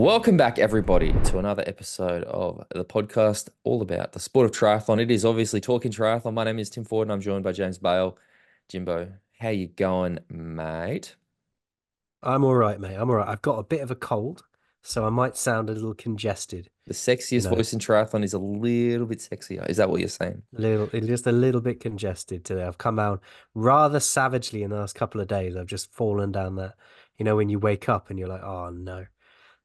Welcome back, everybody, to another episode of the podcast all about the sport of triathlon. It is obviously Talking Triathlon. My name is Tim Ford, and I'm joined by James Bale. Jimbo, how you going, mate? I'm all right, mate. I'm all right. I've got a bit of a cold, so I might sound a little congested, The you sexiest know, voice in triathlon is a little bit sexier. Is that what you're saying? just a little bit congested today. I've come out rather savagely in the last couple of days. I've just fallen down that, when you wake up and you're like, oh no,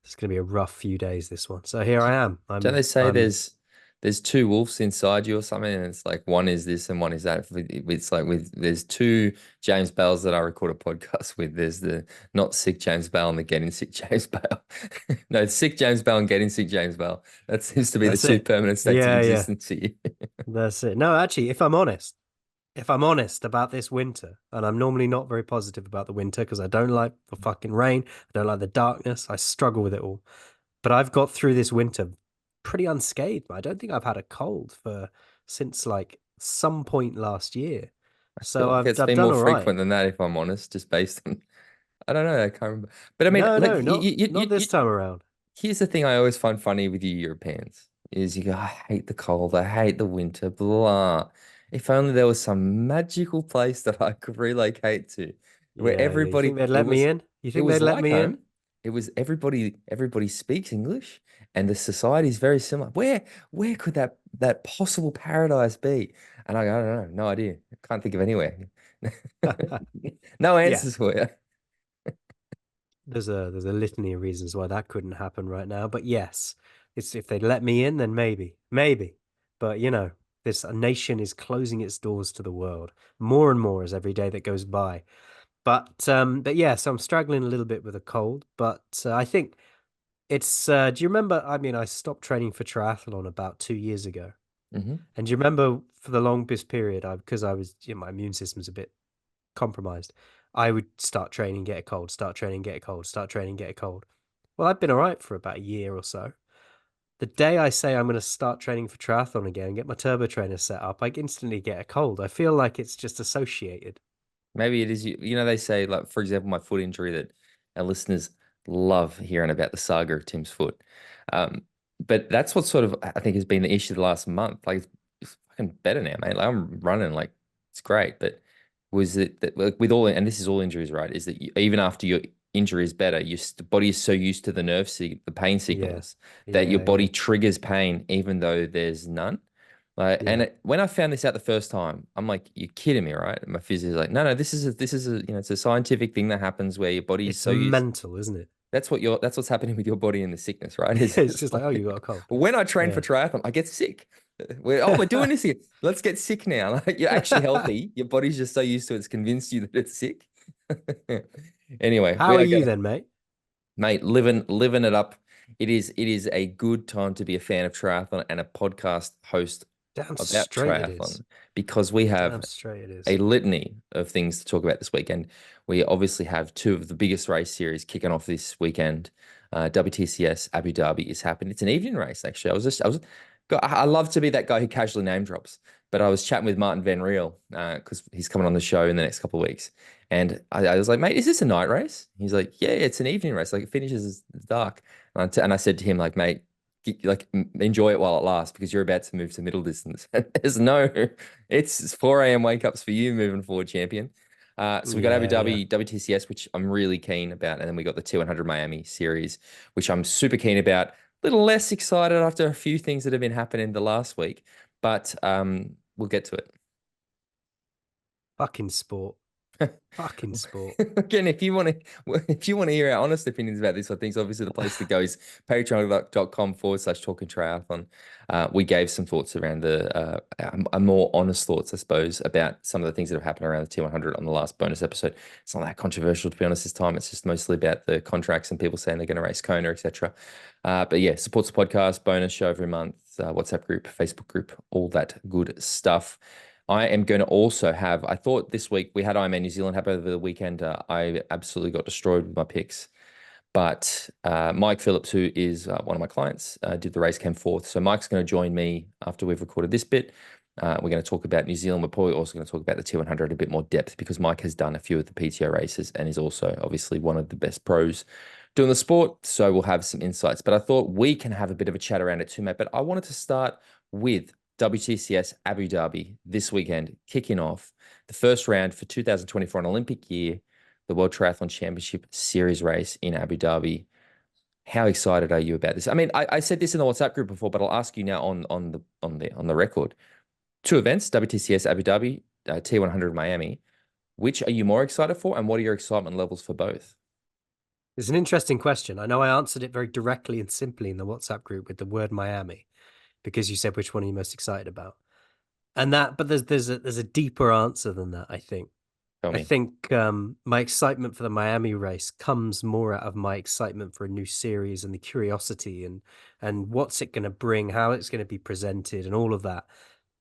it's going to be a rough few days, this one. So here I am. Don't they say I'm, there's two wolves inside you or something, and it's like one is this and one is that. It's like there's two James Bales that I record a podcast with. There's the not sick James Bale and the getting sick James Bale. No, it's sick James Bale and getting sick James Bale. That seems to be the that's two it. permanent states of Yeah, yeah, existence here. that's it. No, actually, if I'm honest about this winter, and I'm normally not very positive about the winter because I don't like the fucking rain, I don't like the darkness, I struggle with it all. But I've got through this winter pretty unscathed. I don't think I've had a cold for since like some point last year. I feel So like I've it's I've been done more all right. frequent than that, if I'm honest, just based on I don't know, I can't remember. But I mean, No, like no, not this time around. here's the thing I always find funny with you Europeans is you go, I hate the cold, I hate the winter, blah. If only there was some magical place that I could relocate to where Yeah, yeah. You think they'd it let me in? You it think was they'd let like me in? home. It was everybody speaks English and the society is very similar. Where could that possible paradise be? And I don't know, no idea. I can't think of anywhere. No Yeah. answers for you. There's a litany of reasons why that couldn't happen right now. But yes, it's if they'd let me in, then maybe, maybe. But this nation is closing its doors to the world more and more as every day that goes by. But yeah, so I'm struggling a little bit with a cold, but I think it's do you remember, I mean, I stopped training for triathlon about 2 years ago. Hmm. And do you remember for the longest period, because I was, my immune system's a bit compromised, I would start training, get a cold, start training, get a cold, start training, get a cold. Well, I've been all right for about a year or so. The day I say I'm going to start training for triathlon again and get my turbo trainer set up, I instantly get a cold. I feel like it's just associated. Maybe it is you know they say, like, for example, my foot injury, that our listeners love hearing about the saga of Tim's foot. Um, but that's what sort of I think has been the issue the last month. Like it's fucking better now, mate. Like I'm running, like it's great. But was it that, like, with all, and this is all injuries, right? Is that even after your injury is better, your body is so used to the pain Yeah. signals, that your Yeah, body yeah. triggers pain even though there's none. Like, and Yeah. when I found this out the first time, I'm like, "You're kidding me, right?" And my physio is like, "No, no, this is a it's a scientific thing that happens where your body is It's so used." mental, isn't it? That's what's happening with your body in the sickness, right? Is It's it's just like, oh, you like got a cold. when I train for Yeah. triathlon, I get sick. We're doing this here. Let's get sick now. Like, you're actually healthy. Your body's just so used to it, it's convinced you that it's sick. Anyway, we How are don't go, you then, mate? mate. Living it up. It is a good time to be a fan of triathlon and a podcast host Damn about straight it is. triathlon, because we have Damn straight it a is. litany of things to talk about this weekend. We obviously have two of the biggest race series kicking off this weekend. WTCS Abu Dhabi is happening. It's an evening race, actually. I love to be that guy who casually name drops, but I was chatting with Martin Van Riel because he's coming on the show in the next couple of weeks. And I was like, mate, is this a night race? He's like, yeah, it's an evening race. Like, it finishes dark. And I said to him, like, mate, enjoy it while it lasts, because you're about to move to middle distance. There's no, it's 4 a.m. wake ups for you moving forward, champion. So we got Abu Yeah, yeah. Dhabi WTCS, which I'm really keen about, and then we got the T100 Miami series, which I'm super keen about. A little less excited after a few things that have been happening the last week, but we'll get to it. Fucking sport. Fucking sport. Again, if you want to hear our honest opinions about this, I think obviously the place to go is patreon.com/talking triathlon. We gave some thoughts around a more honest thoughts, I suppose, about some of the things that have happened around the T100 on the last bonus episode. It's not that controversial, to be honest, this time. It's just mostly about the contracts and people saying they're going to race Kona, etc. But yeah, supports the podcast, bonus show every month, WhatsApp group, Facebook group, all that good stuff. I am going to also have, I thought this week we had Ironman New Zealand happen over the weekend. I absolutely got destroyed with my picks. But Mike Phillips, who is one of my clients, did the race, came fourth. So Mike's going to join me after we've recorded this bit. We're going to talk about New Zealand. We're probably also going to talk about the T100 a bit more depth, because Mike has done a few of the PTO races and is also obviously one of the best pros doing the sport, so we'll have some insights. But I thought we can have a bit of a chat around it too, mate. But I wanted to start with WTCS Abu Dhabi this weekend, kicking off the first round for 2024, an Olympic year, the World Triathlon Championship Series race in Abu Dhabi. How excited are you about this? I mean, I said this in the WhatsApp group before, but I'll ask you now on the record. Two events, WTCS Abu Dhabi, T100 Miami. Which are you more excited for, and what are your excitement levels for both? It's an interesting question. I know I answered it very directly and simply in the WhatsApp group with the word Miami because you said which one are you most excited about. And that, but there's a deeper answer than that, I think. Tell I me. think my excitement for the Miami race comes more out of my excitement for a new series and the curiosity and what's it going to bring, how it's going to be presented, and all of that.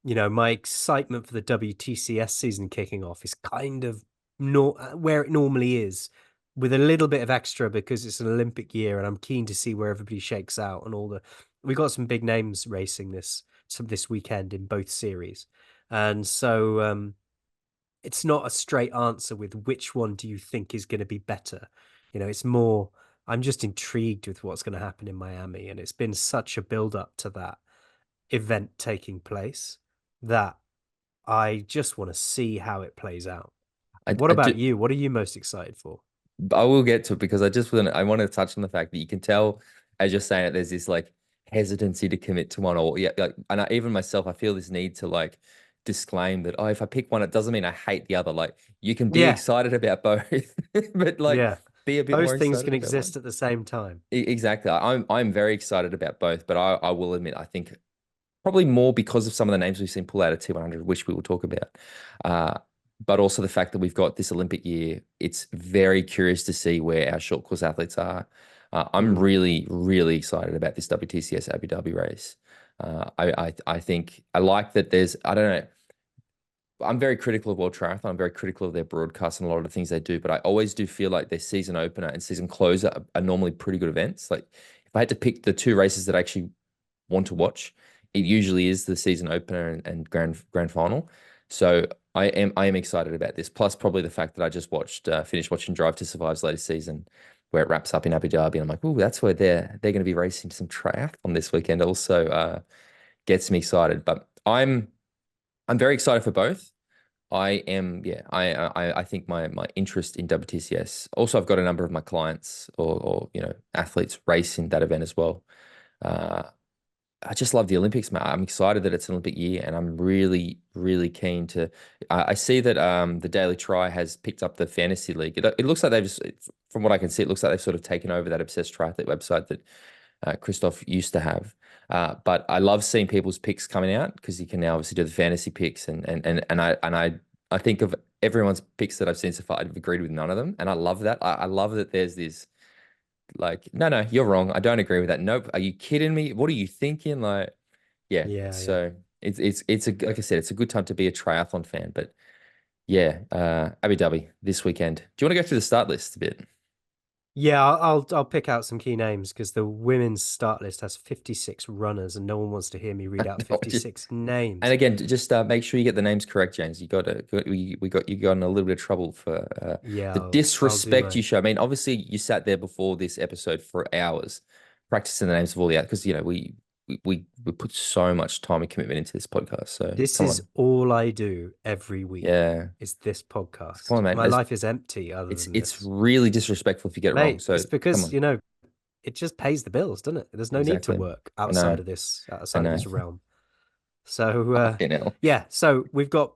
My excitement for the WTCS season kicking off is kind of not where it normally is, with a little bit of extra because it's an Olympic year, and I'm keen to see where everybody shakes out and all the. We got some big names racing this weekend in both series, and so it's not a straight answer with which one do you think is going to be better. It's more. I'm just intrigued with what's going to happen in Miami, and it's been such a build up to that event taking place that I just want to see how it plays out. What I about do. you? What are you most excited for? I will get to it because I want to touch on the fact that you can tell as you're saying it, there's this like hesitancy to commit to one, or yeah, like, and even myself, I feel this need to like disclaim that, oh, if I pick one, it doesn't mean I hate the other. Like you can be Yeah, excited about both, but like yeah. be a bit Both more things excited can about one. exist at the same time. Exactly. I'm very excited about both, but I will admit I think probably more because of some of the names we've seen pull out of T100, which we will talk about. Uh, but also the fact that we've got this Olympic year. It's very curious to see where our short course athletes are. I'm Mm. really, really excited about this WTCS Abu Dhabi race. I think I like that there's, I don't know, I'm very critical of World Triathlon. I'm very critical of their broadcast and a lot of the things they do, but I always do feel like their season opener and season closer are normally pretty good events. Like if I had to pick the two races that I actually want to watch, it usually is the season opener and grand final. So I am excited about this. Plus, probably the fact that I just finished watching Drive to Survive's latest season, where it wraps up in Abu Dhabi, and I'm like, oh, that's where they're going to be racing some triathlon this weekend. Also, gets me excited. But I'm very excited for both. I am, yeah. I think my interest in WTCS. Also, I've got a number of my clients or athletes race in that event as well. Uh, I just love the Olympics, man. I'm excited that it's an Olympic year, and I'm really, really keen to. I see that the Daily Tri has picked up the fantasy league. It looks like they've just, from what I can see, it looks like they've sort of taken over that Obsessed Triathlete website that Christoph used to have. But I love seeing people's picks coming out because you can now obviously do the fantasy picks, and I think of everyone's picks that I've seen so far, I've agreed with none of them, and I love that. I love that there's this. Like, no, you're wrong. I don't agree with that. Nope. Are you kidding me? What are you thinking? Like, yeah. Yeah, yeah. So it's a like I said, it's a good time to be a triathlon fan. But yeah, Abu Dhabi this weekend. Do you want to go through the start list a bit? Yeah, I'll pick out some key names because the women's start list has 56 runners, and no one wants to hear me read out No, just 56 and names. again, just make sure you get the names correct, James. We got in a little bit of trouble for Yeah, the I'll do disrespect my. you show. I mean, obviously you sat there before this episode for hours practicing the names of all the because we put so much time and commitment into this podcast. So This come is on, all I do every week yeah, is this come podcast. on, man. My life is empty other It's than it's this. really disrespectful if you get it wrong. Mate, So it's come because, on, it just pays the bills, doesn't it? There's no need to exactly. work I know, I outside of know. this realm. So Fucking hell. yeah, so we've got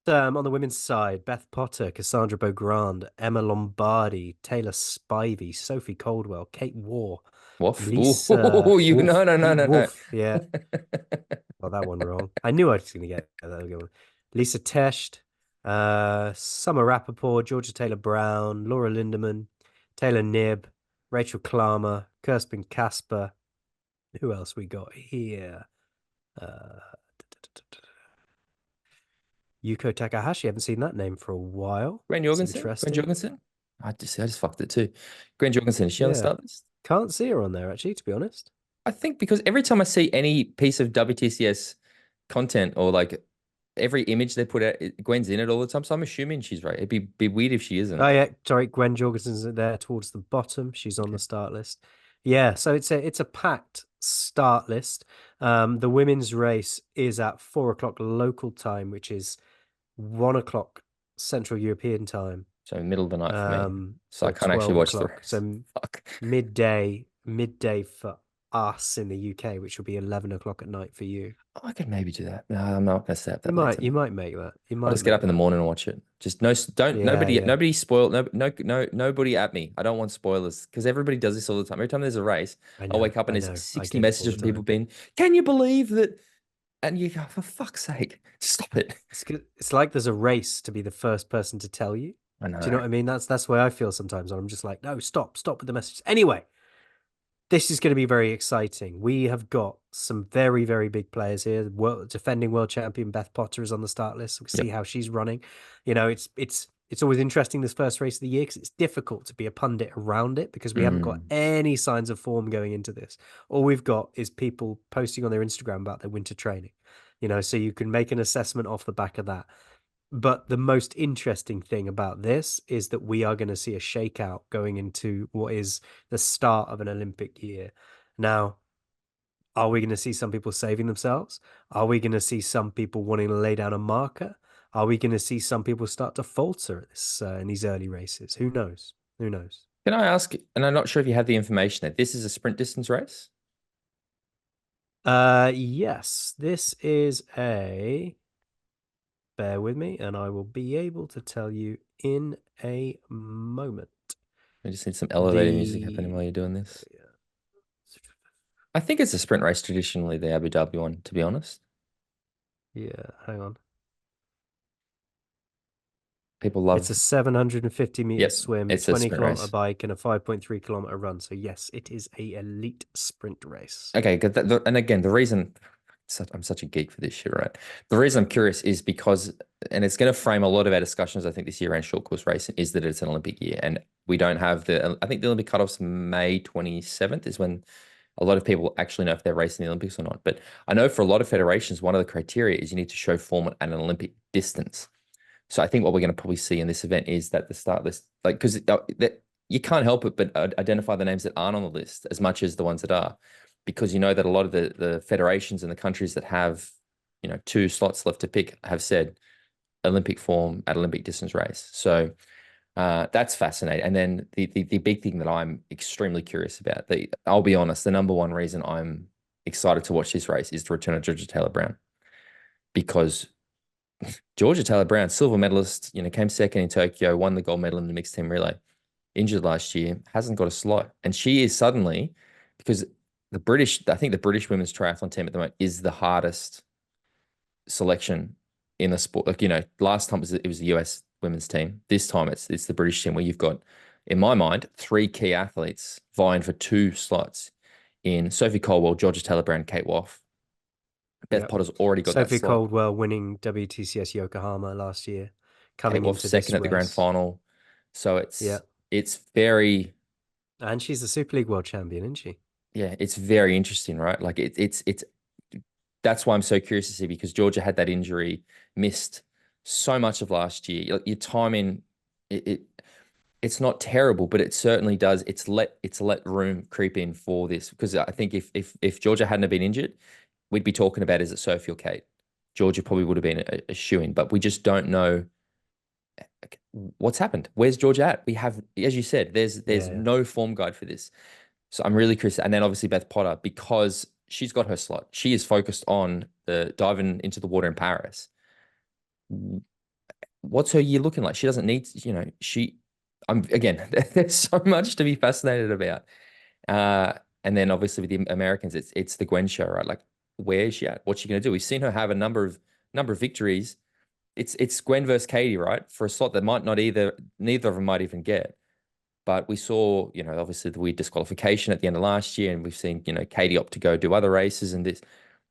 on the women's side, Beth Potter, Cassandra Beaugrand, Emma Lombardi, Taylor Spivey, Sophie Coldwell, Kate Waugh, Woof. Lisa Ooh, you no Wolf, no no Pete no no. Wolf. Yeah, got that one wrong. I knew I was going to get that good one. Lisa Tesht, Summer Rappaport, Georgia Taylor Brown, Laura Lindemann, Taylor Knibb, Rachel Klammer, Kirsten Casper. Who else we got here? Uh, Yuko Takahashi. Haven't seen that name for a while. Grand It's Jorgensen? Grand interesting. Jorgensen? I just fucked it too. Grand Jorgensen, is she on the Yeah. start list? Can't see her on there, actually, to be honest. I think because every time I see any piece of WTCS content or like every image they put out, Gwen's in it all the time. So I'm assuming she's right. It'd be weird if she isn't. Oh yeah, sorry, Gwen Jorgensen's there towards the bottom. She's on Okay. the start list. Yeah, so it's a packed start list. The women's race is at 4 o'clock local time, which is 1 o'clock Central European time. So middle of the night for me. So I So can't actually 12 watch the o'clock. race. So Fuck. midday for us in the UK, which will be 11 o'clock at night for you. I could maybe do that. No, I'm not gonna stay up You that late might, tonight. you might make that. You I'll might just get make up in the that. morning and watch it. Just no, don't Yeah, yeah. nobody spoil nobody at me. I don't want spoilers because everybody does this all the time. Every time there's a race, I I'll know, wake up and I there's know. I 60 get it all messages the from people time. being, "Can you believe that?" And you go, "For fuck's sake, stop it." It's like there's a race to be the first person to tell you. I Do you know know. what I mean? That's the way I feel sometimes. I'm just like, no, stop with the messages. Anyway, this is going to be very exciting. We have got some very, very big players here. Defending world champion Beth Potter is on the start list. We'll see Yep. how she's running. It's always interesting this first race of the year because it's difficult to be a pundit around it because we haven't got Mm. any signs of form going into this. All we've got is people posting on their Instagram about their winter training. So you can make an assessment off the back of that. But the most interesting thing about this is that we are going to see a shakeout going into what is the start of an Olympic year. Now, are we going to see some people saving themselves? Are we going to see some people wanting to lay down a marker? Are we going to see some people start to falter at this in these early races? Who knows? Who knows? Can I ask, and I'm not sure if you have the information that this is a sprint distance race? Yes, this is a bear with me, and I will be able to tell you in a moment. We just need some elevator music happening The while you're doing this. I think it's a sprint race traditionally, the Abu Dhabi one, to be honest. Yeah, hang on. People It's a love, 750-meter yep, swim, it's a 20 sprint kilometer race. bike, and a 5.3 kilometer run. So yes, it is a elite sprint race. Okay, good. And again, the reason I'm such a geek for this shit, right? The reason I'm curious is because, and it's going to frame a lot of our discussions, I think, this year around short course racing, is that it's an Olympic year. And we don't have I think the Olympic cutoff's May 27th is when a lot of people actually know if they're racing the Olympics or not. But I know for a lot of federations, one of the criteria is you need to show form at an Olympic distance. So I think what we're going to probably see in this event is that the start list, like, because you can't help it but identify the names that aren't on the list as much as the ones that are, because you know that a lot of the federations and the countries that have, 2 slots left to pick have said Olympic form at Olympic distance race. So that's fascinating. And then the big thing that I'm extremely curious about, I'll be honest, the number one reason I'm excited to watch this race is the return of Georgia Taylor Brown, because Georgia Taylor Brown, silver medalist, came second in Tokyo, won the gold medal in the mixed team relay, injured last year, hasn't got a slot. And she is suddenly, because I think the British women's triathlon team at the moment is the hardest selection in the sport. Like, last time it was the US women's team. This time it's the British team where you've got, in my mind, 3 key athletes vying for 2 slots in Sophie Colwell, Georgia Taylor Brown, Kate Woff. Beth Yep. Potter's already got that Sophie slot. Caldwell winning WTCS Yokohama last year, Kate coming Woff into second this at the grand race. final. So Yeah. it's very, And she's the Super League world champion, isn't she? yeah, it's very interesting, right? Like it's that's why I'm so curious to see, because Georgia had that injury, missed so much of last year. Your timing, it's not terrible, but it certainly does. It's let room creep in for this, because I think if Georgia hadn't have been injured, we'd be talking about, is it Sophie or Kate? Georgia probably would have been a shoo-in, but we just don't know what's happened. Where's Georgia at? We have, as you said, there's Yeah, yeah. no form guide for this. So I'm really curious. And then obviously Beth Potter, because she's got her slot. She is focused on the diving into the water in Paris. What's her year looking like? She doesn't need, I'm again, there's so much to be fascinated about. And then obviously with the Americans, it's the Gwen show, right? Like, where is she at? What's she going to do? We've seen her have a number of victories. It's Gwen versus Katie, right? For a slot that might not neither of them might even get. But we saw, obviously the weird disqualification at the end of last year, and we've seen, Katie opt to go do other races and this.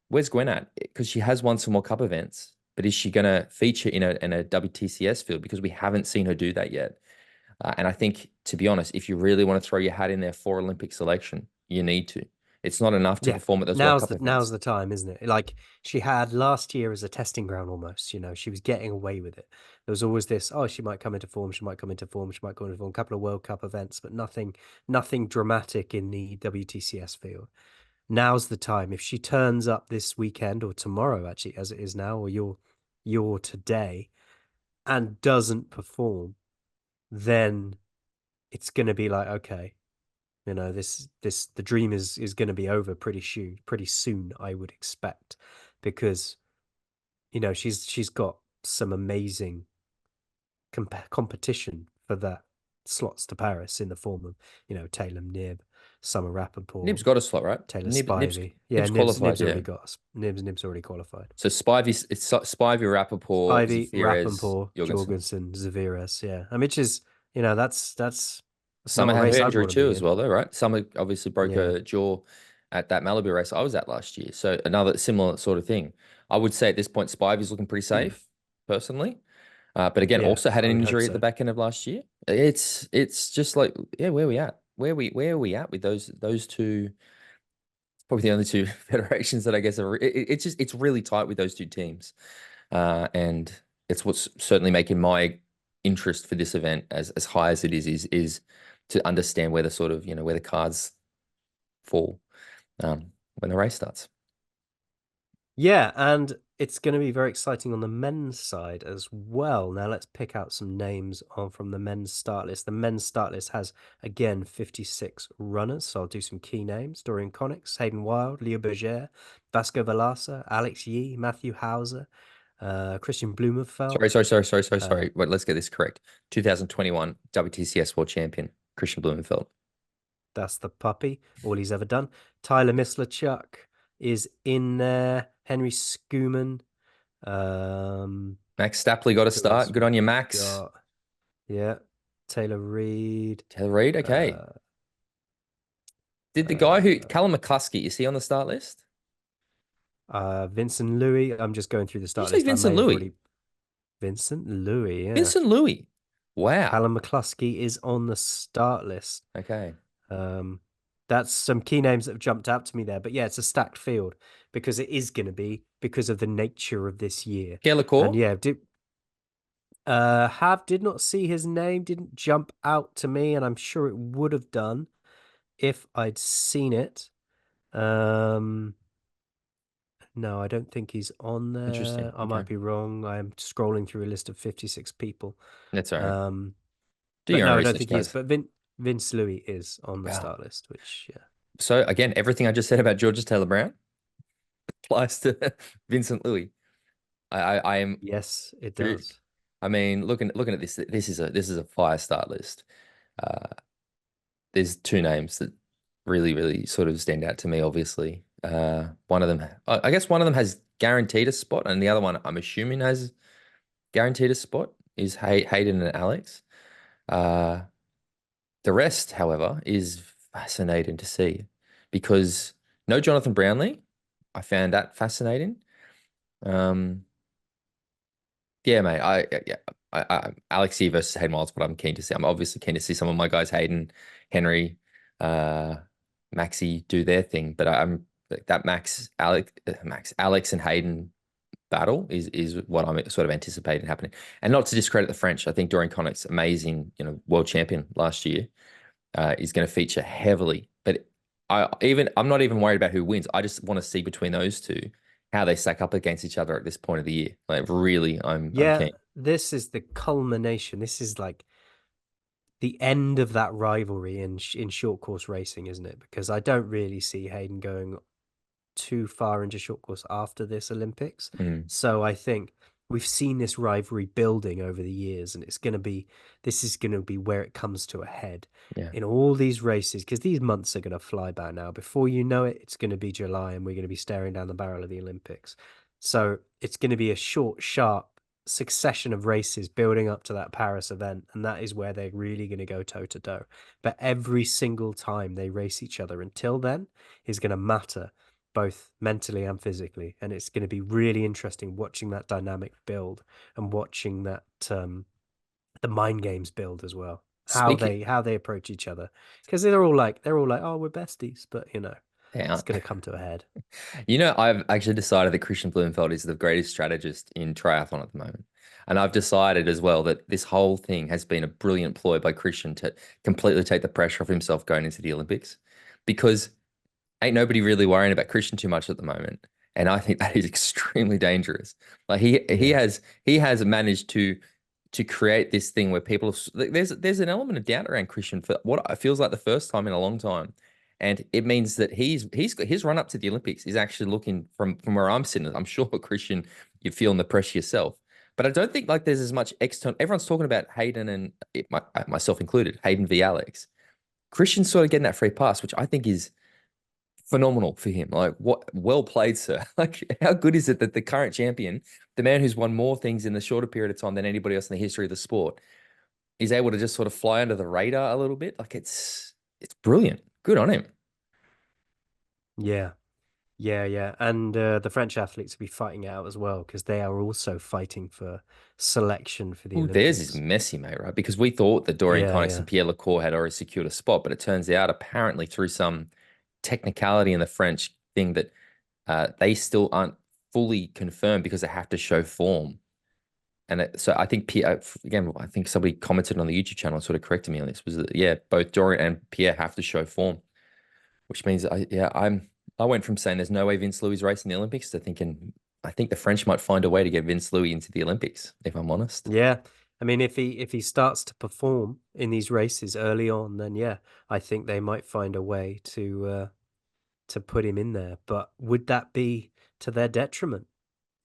Where's Gwen at? Because she has won some more cup events, but is she going to feature in a WTCS field? Because we haven't seen her do that yet. And I think, to be honest, if you really want to throw your hat in there for Olympic selection, you need to. It's not enough to Yeah, perform at those World Cup now's events. the time, isn't it? Like she had last year as a testing ground almost, you know, she was getting away with it. There was always this, oh, she might come into form, she might come into form, she might come into form, a couple of World Cup events, but nothing dramatic in the WTCS field. Now's the time. If she turns up this weekend or tomorrow, actually, as it is now, or your today, and doesn't perform, then it's gonna be like, okay, you know, the dream is going to be over pretty soon, I would expect, because you know she's got some amazing competition for that slots to Paris in the form of Taylor Nib, Summer Rappaport, Nib's got a slot, right? Taylor Nib's Spivey. Yeah, Nib's qualified, Nib's yeah. already got Nib's already qualified. So Spivey, Rappaport, Spivey, Zafiris, Rappaport, Jorgensen. Jorgensen, Zaviras. Yeah, I mean, which is that's not Summer a had race her I'd injury want to be too as in. well, though, right? Summer obviously broke Yeah, her jaw at that Malibu race I was at last year. So another similar sort of thing. I would say at this point, Spivey's looking pretty safe, personally. But again, yeah, also had I an would hope injury at the so. back end of last year. It's just like, yeah, where are we at? Where are we at with those two? Probably the only two federations that I guess are. It's really tight with those two teams, and it's what's certainly making my interest for this event as high as it is to understand where the sort of where the cards fall when the race starts. Yeah, and it's going to be very exciting on the men's side as well. Now let's pick out some names on from the men's start list. The men's start list has again 56 runners, so I'll do some key names: Dorian Connix, Hayden Wild, Leo Berger, Vasco Velasa, Alex Yee, Matthew Hauser, Christian Sorry, Blumenfeld. sorry, sorry, sorry, sorry, Uh, sorry. Wait, let's get this correct. 2021 WTCS World Champion Christian Blumenfeld. that's the puppy, all he's ever done. Tyler Mislachuk is in there. Henry Skuman. Max Stapley got a Who else start. have Good we on you, Max. got? Yeah, Taylor Reid. Taylor Reid, okay. Uh, Did the guy who uh, Callum McCluskey, is he on the start list? Vincent Louis. I'm just going through the Did you start say list. I Vincent may have Louis? already. Vincent Louis, yeah. Vincent Louis. Wow. Callum McCluskey is on the start list. Okay. Um, that's some key names that have jumped out to me there. But yeah, it's a stacked field because it is going to be because of the nature of this year. Pierre And Lecour? yeah, did not see his name, didn't jump out to me, and I'm sure it would have done if I'd seen it. Um, no, I don't think he's on there. Interesting. I Okay. might be wrong. I'm scrolling through a list of 56 people. That's all right. Um, Do but your own no, I don't research, think he is. guys. But Vince Louis is on the Wow. start list, which yeah. So again, everything I just said about Georgia Taylor Brown applies to Vincent Louis. I am Yes, it through. does. I mean, looking at this, this is a fire start list. Uh, there's two names that really sort of stand out to me, obviously. One of them, I guess one of them has guaranteed a spot, and the other one, I'm assuming, has guaranteed a spot, is Hayden and Alex. Uh, the rest, however, is fascinating to see because no Jonathan Brownlee. I found that fascinating. Um, yeah, mate. Alex E versus Hayden Wild's what I'm keen to see. I'm obviously keen to see some of my guys, Hayden, Henry, uh, Maxi, do their thing. But I'm that Alex and Hayden battle is what I'm sort of anticipating happening. And not to discredit the French, I think Dorian Connick's amazing, world champion last year, is going to feature heavily. But I'm not even worried about who wins. I just want to see between those two how they stack up against each other at this point of the year. Like really, I'm Yeah, keen. this is the culmination. This is like the end of that rivalry in short course racing, isn't it? Because I don't really see Hayden going too far into short course after this Olympics. Mm, So I think we've seen this rivalry building over the years, and this is going to be where it comes to a head yeah. in all these races because these months are going to fly by now. Before you know it, it's going to be July, and we're going to be staring down the barrel of the Olympics. So it's going to be a short, sharp succession of races building up to that Paris event, and that is where they're really going to go toe to toe. But every single time they race each other until then is going to matter both mentally and physically. And it's going to be really interesting watching that dynamic build and watching that the mind games build as well. Speaking How they approach each other because they're all like oh we're besties, but Yeah. It's going to come to a head. You know, I've actually decided that Christian Blumenfeld is the greatest strategist in triathlon at the moment. And I've decided as well that this whole thing has been a brilliant ploy by Christian to completely take the pressure off himself going into the Olympics because ain't nobody really worrying about Christian too much at the moment. And I think that is extremely dangerous. Like Yeah. he has managed to create this thing where people there's an element of doubt around Christian for what it feels like the first time in a long time. And it means that he's got his run up to the Olympics is actually looking from where I'm sitting. I'm sure Christian, you're feeling the pressure yourself. But I don't think like there's as much external. Everyone's talking about Hayden and myself included, Hayden v Alex. Christian's sort of getting that free pass, which I think is phenomenal for him. Like, what, well played, sir. Like, how good is it that the current champion, the man who's won more things in the shorter period of time than anybody else in the history of the sport, is able to just sort of fly under the radar a little bit? Like, it's brilliant. Good on him. Yeah. Yeah, yeah. And the French athletes will be fighting it out as well because they are also fighting for selection for the Oh, theirs is Olympics. messy, mate, right? Because we thought that Dorian Yeah, Kynix yeah. and Pierre Lecour had already secured a spot, but it turns out apparently through some technicality in the French thing that they still aren't fully confirmed because they have to show form. So I think Pierre, again, I think somebody commented on the YouTube channel and sort of corrected me on this, was that, yeah, both Dorian and Pierre have to show form, which means I went from saying there's no way Vince Louis racing the Olympics to thinking I think the French might find a way to get Vince Louis into the Olympics, if I'm honest. Yeah. I mean, if he starts to perform in these races early on, then yeah, I think they might find a way to put him in there. But would that be to their detriment?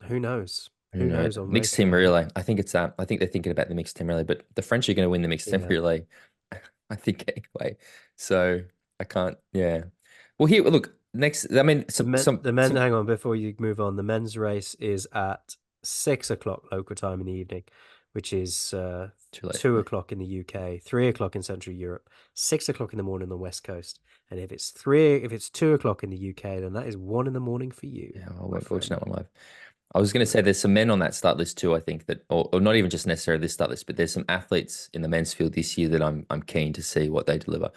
Who knows? Who Who knows? knows on Mixed race team day, right? relay. I think it's that. I think they're thinking about the mixed team relay, but the French are going to win the mixed team Yeah. relay. I think anyway. So I can't. Yeah. Well, here, look. Next, I mean, The men, some hang on, before you move on, the men's race is at 6 o'clock local time in the evening, which is too late for two me. o'clock in the UK, 3 o'clock in Central Europe, 6 o'clock in the morning on the West Coast. And if it's 2 o'clock in the UK, then that is 1 in the morning for you, Yeah, I my won't be watching friend. that one live. I was going to say there's some men on that start list too. I think that, or not even just necessarily this start list, but there's some athletes in the men's field this year that I'm keen to see what they deliver.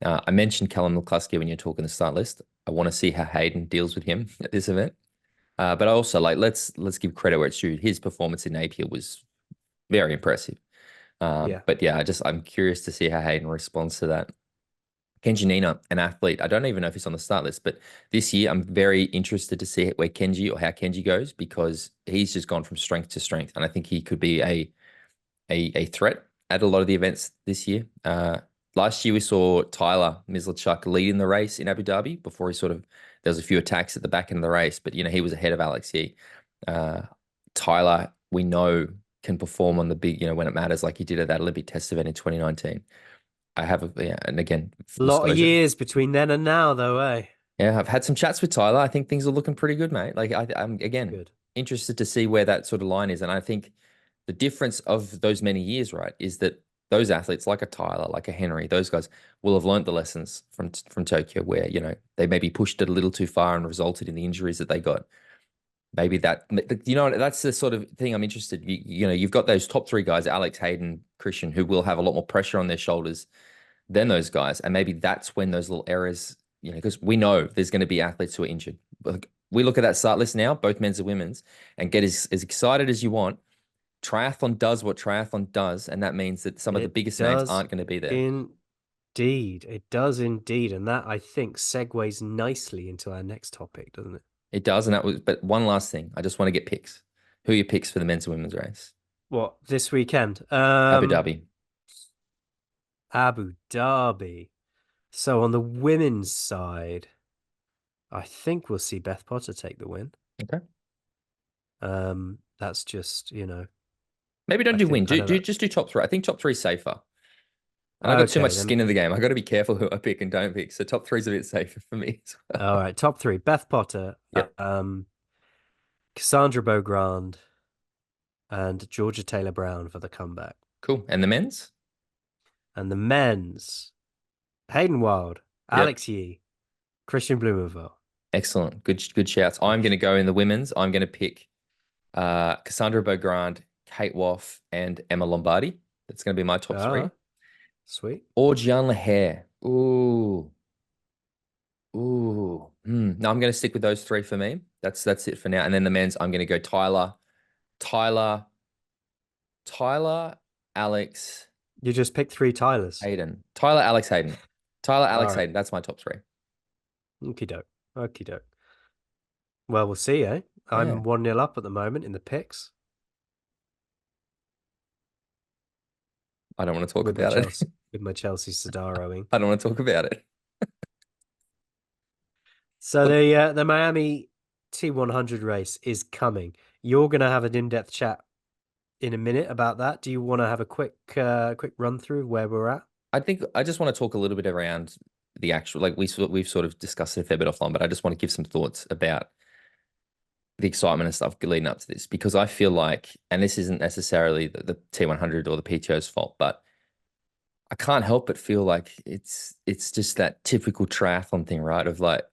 I mentioned Callum McCluskey when you're talking the start list. I want to see how Hayden deals with him at this event. But I also like let's give credit where it's due. His performance in Napier was very impressive. Yeah. But yeah, I'm curious to see how Hayden responds to that. Kenji Nina, an athlete. I don't even know if he's on the start list, but this year I'm very interested to see where Kenji or how Kenji goes because he's just gone from strength to strength, and I think he could be a threat at a lot of the events this year. Last year we saw Tyler Mislachuk leading the race in Abu Dhabi before there was a few attacks at the back end of the race, but he was ahead of Alex Yee. Uh, Tyler, we know, can perform on the big, when it matters, like he did at that Olympic test event in 2019. Yeah, and again, A full lot of disclosure. years between then and now, though, eh? Yeah, I've had some chats with Tyler. I think things are looking pretty good, mate. Like I'm again Good. interested to see where that sort of line is, and I think the difference of those many years, right, is that those athletes like a Tyler, like a Henry, those guys will have learned the lessons from Tokyo, where they maybe pushed it a little too far and resulted in the injuries that they got. Maybe that's the sort of thing I'm interested. You've got those top three guys, Alex, Hayden, Christian, who will have a lot more pressure on their shoulders than those guys. And maybe that's when those little errors, because we know there's going to be athletes who are injured. Like, we look at that start list now, both men's and women's, and get as excited as you want. Triathlon does what triathlon does, and that means that some of the It biggest names does aren't going to be there. indeed. It does indeed. And that, I think, segues nicely into our next topic, doesn't it? It does, but one last thing. I just want to get picks. Who are your picks for the men's and women's race? What, this weekend? Abu Dhabi. Abu Dhabi. So on the women's side, I think we'll see Beth Potter take the win. Okay. That's just, Maybe don't I do think win. kind of that. Just do top three. I think top three is safer. And I got too Okay, much then. skin in the game. I got to be careful who I pick and don't pick. So top three is a bit safer for me as All well. right, top three. Beth Potter, Yep. Cassandra Beaugrand, and Georgia Taylor Brown for the comeback. Cool. And the men's? And the men's, Hayden Wild, Yep. Alex Yee, Christian Blumenfeld. Excellent. Good shouts. I'm going to go in the women's. I'm going to pick Cassandra Beaugrand, Kate Woff, and Emma Lombardi. That's going to be my top three. Ah, sweet. Or Gian Lahair. Ooh. No, I'm going to stick with those three for me. That's it for now. And then the men's, I'm going to go Tyler, Tyler, Alex, You just picked three Tylers. Hayden. Tyler, Alex, Hayden. Tyler, All Alex, right. Hayden. That's my top three. Okie doke. Okie doke. Well, we'll see, eh? Yeah. I'm 1-0 up at the moment in the picks I don't want to talk with my about it. Chelsea Sadaroing. I don't want to talk about it. So the Miami T100 race is coming. You're gonna have an in-depth chat in a minute about that. Do you want to have a quick run through where we're at? I think I just want to talk a little bit around the actual, like we've sort of discussed it a fair bit offline, but I just want to give some thoughts about the excitement and stuff leading up to this because I feel like, and this isn't necessarily the T100 or the PTO's fault, but I can't help but feel like it's just that typical triathlon thing, right? Of like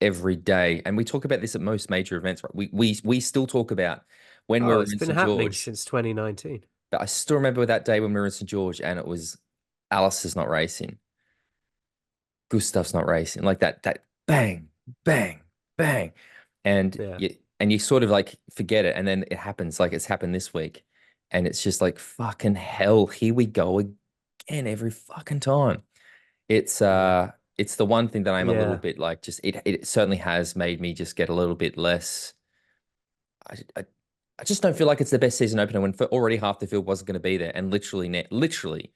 every day, and we talk about this at most major events, right? We still talk about when we Oh, were it's in been St. happening George, since 2019. but I still remember that day when we were in St. George and it was Alice's not racing, Gustav's not racing, like that bang, bang, bang. Yeah. And you sort of like forget it, and then it happens like it's happened this week, and it's just like fucking hell, here we go again every fucking time. Yeah. It's the one thing that I'm a little Yeah. bit like just it certainly has made me just get a little bit less. I, I, I just don't feel like it's the best season opener when already half the field wasn't going to be there, and literally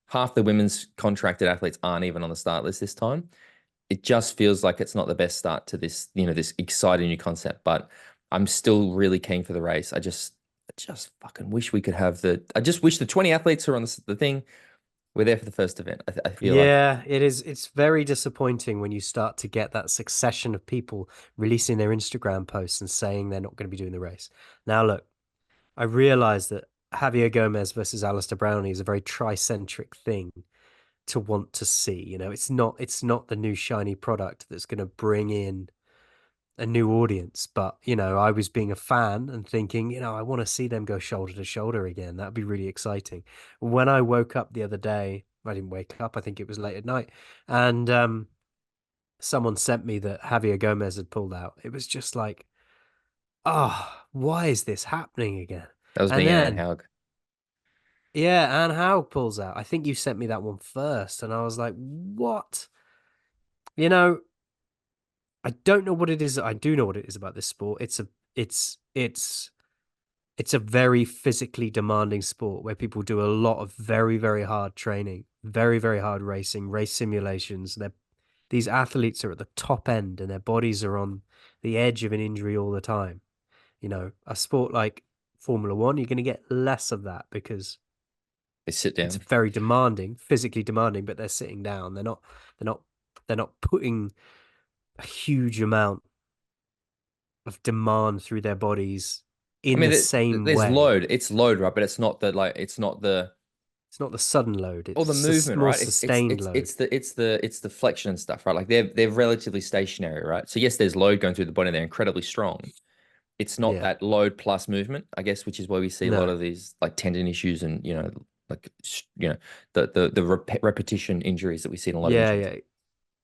half the women's contracted athletes aren't even on the start list this time. It just feels like it's not the best start to this, this exciting new concept. But I'm still really keen for the race. I just fucking wish we could have I just wish the 20 athletes who are on the thing were there for the first event. I feel like Yeah, it is. It's very disappointing when you start to get that succession of people releasing their Instagram posts and saying they're not going to be doing the race. Now, look, I realize that Javier Gomez versus Alistair Brownlee is a very tricentric thing to want to see. It's not the new shiny product that's going to bring in a new audience. But, I was being a fan and thinking, I want to see them go shoulder to shoulder again. That'd be really exciting. When I woke up the other day, I didn't wake up, I think it was late at night, and someone sent me that Javier Gomez had pulled out. It was just like, oh, why is this happening again? that was And being Anne then, Haug. yeah, Anne Haug pulls out. I think you sent me that one first, and I was like, what? You know, I don't know what it is. I do know what it is about this sport. It's a very physically demanding sport where people do a lot of very, very hard training, very, very hard racing, race simulations. These athletes are at the top end and their bodies are on the edge of an injury all the time. A sport like Formula One, you're going to get less of that because They sit it's down. very demanding, physically demanding, but they're sitting down. They're not, they're not putting a huge amount of demand through their bodies I in mean, the same there's way. load. It's load, right? But it's not the It's not the sudden load. or the It's movement, more right? sustained load. It's the flexion and stuff, right? Like they're relatively stationary, right? So yes, there's load going through the body. They're incredibly strong. It's not Yeah. that load plus movement, I guess, which is why we see a lot No. of these like tendon issues and like the repetition injuries that we see in a lot of Yeah, injuries.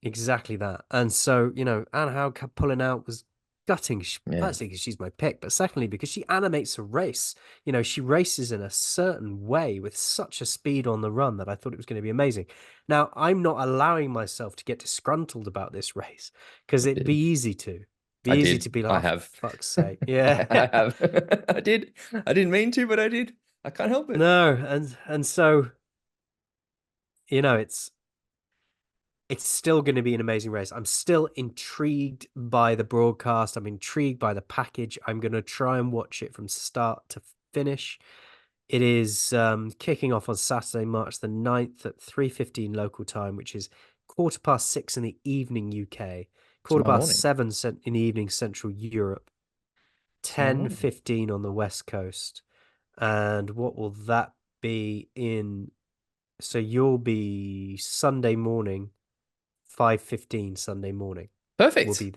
yeah, exactly that. And so, Anne Haug pulling out was gutting. Yeah, Firstly, because she's my pick, but secondly, because she animates a race. She races in a certain way with such a speed on the run that I thought it was going to be amazing. Now, I'm not allowing myself to get disgruntled about this race because I it'd be did. easy to. Be I easy did. to be like, I oh, for have. fuck's sake. Yeah. I have. I did. I didn't mean to, but I did. I can't help it. No, and so, it's still going to be an amazing race. I'm still intrigued by the broadcast. I'm intrigued by the package. I'm going to try and watch it from start to finish. It is kicking off on Saturday, March the 9th at 3:15 local time, which is 6:15 in the evening UK, quarter Tomorrow past morning. seven in the evening Central Europe, Tomorrow morning. 10:15 on the West Coast. And what will that be in? So you'll be Sunday morning 5:15 Sunday morning will Perfect. be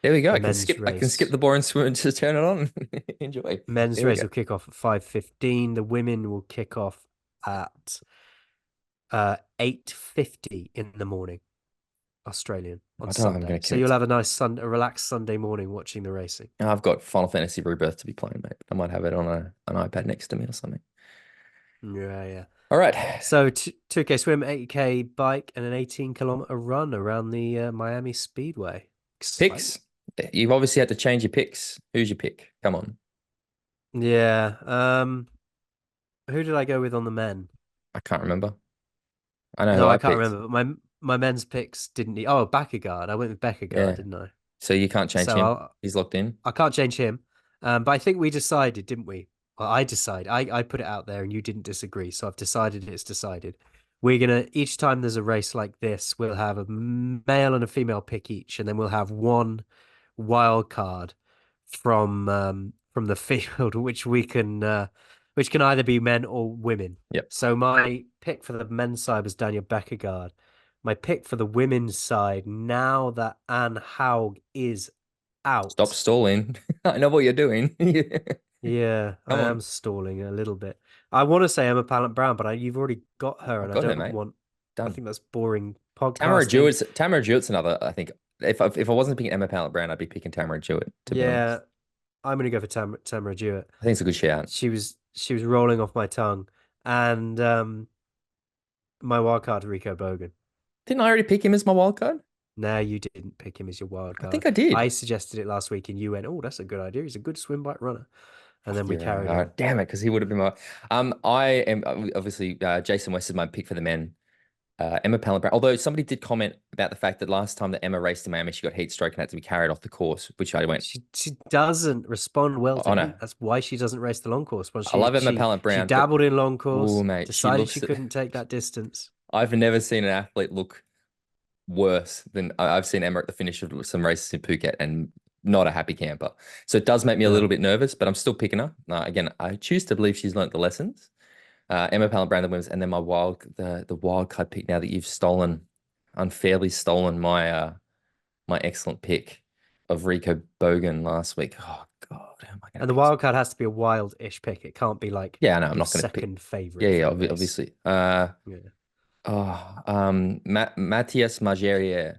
There we go. the I can men's skip. I can skip race. the boring swim and just turn it on. Enjoy. Men's There we race go. will kick off at 5:15. The women will kick off at 8:50 in the morning. Australian on I don't know if I'm Sunday. going to So commit. you'll have a relaxed Sunday morning watching the racing. I've got Final Fantasy Rebirth to be playing, mate. I might have it on an iPad next to me or something. Yeah, yeah. All right. So 2K swim, 8K bike, and an 18-kilometer run around the Miami Speedway. Exciting. Picks. You've obviously had to change your picks. Who's your pick? Come on. Yeah. Who did I go with on the men? I can't remember. I know who No, I I can't picked. remember. But my men's picks didn't. Oh, Bakkegaard. I went with Bekkegaard, Yeah. didn't I? So you can't change So him. He's locked in. I can't change him. But I think we decided, didn't we? Well, I decided. I put it out there, and you didn't disagree. So I've decided it's decided. We're gonna each time there's a race like this, we'll have a male and a female pick each, and then we'll have one wild card from the field, which can either be men or women. Yep. So my pick for the men's side was Daniel Bekkegaard. My pick for the women's side, now that Anne Haug is Stop out. stalling. I know what you're doing. Yeah, Come I on. am stalling a little bit. I want to say Emma Pallant Brown, but you've already got her, I've and I got her, don't mate. want. I Done. think that's boring podcasting. Tamara Jewett's another. I think if I wasn't picking Emma Pallant Brown, I'd be picking Tamara Jewett, to be Yeah, honest. I'm gonna go for Tamara Jewett. I think it's a good shout. She was rolling off my tongue, and my wild card Rico Bogan. Didn't I already pick him as my wild card? No, you didn't pick him as your wild I think card. I did. I suggested it last week, and you went, "Oh, that's a good idea. He's a good swim bike runner," and then we Yeah, carried on. damn it, because he would have been my. I am obviously Jason West is my pick for the men. Emma Pallant Brown. Although somebody did comment about the fact that last time that Emma raced in Miami, she got heat stroke and had to be carried off the course, which I went, She doesn't respond well to oh no, heat. That's why she doesn't race the long course. Well, I love Emma Pallant she Brown, but dabbled in long oh course, mate, she decided she looks. couldn't take that distance. I've never seen an athlete look worse than I've seen Emma at the finish of some races in Phuket, and not a happy camper. So it does make me a little No. bit nervous, but I'm still picking her. Again, I choose to believe she's learnt the lessons. Emma Pallant Brown, the women's, and then the wild card pick now that you've unfairly stolen my excellent pick of Rico Bogan last week. Oh God, how am I going to And the pick? wild card has to be a wild-ish pick. It can't be like Yeah, no, I'm your not going to pick. second Yeah, favorite yeah, for the race. obviously. Yeah. Matthias Magerier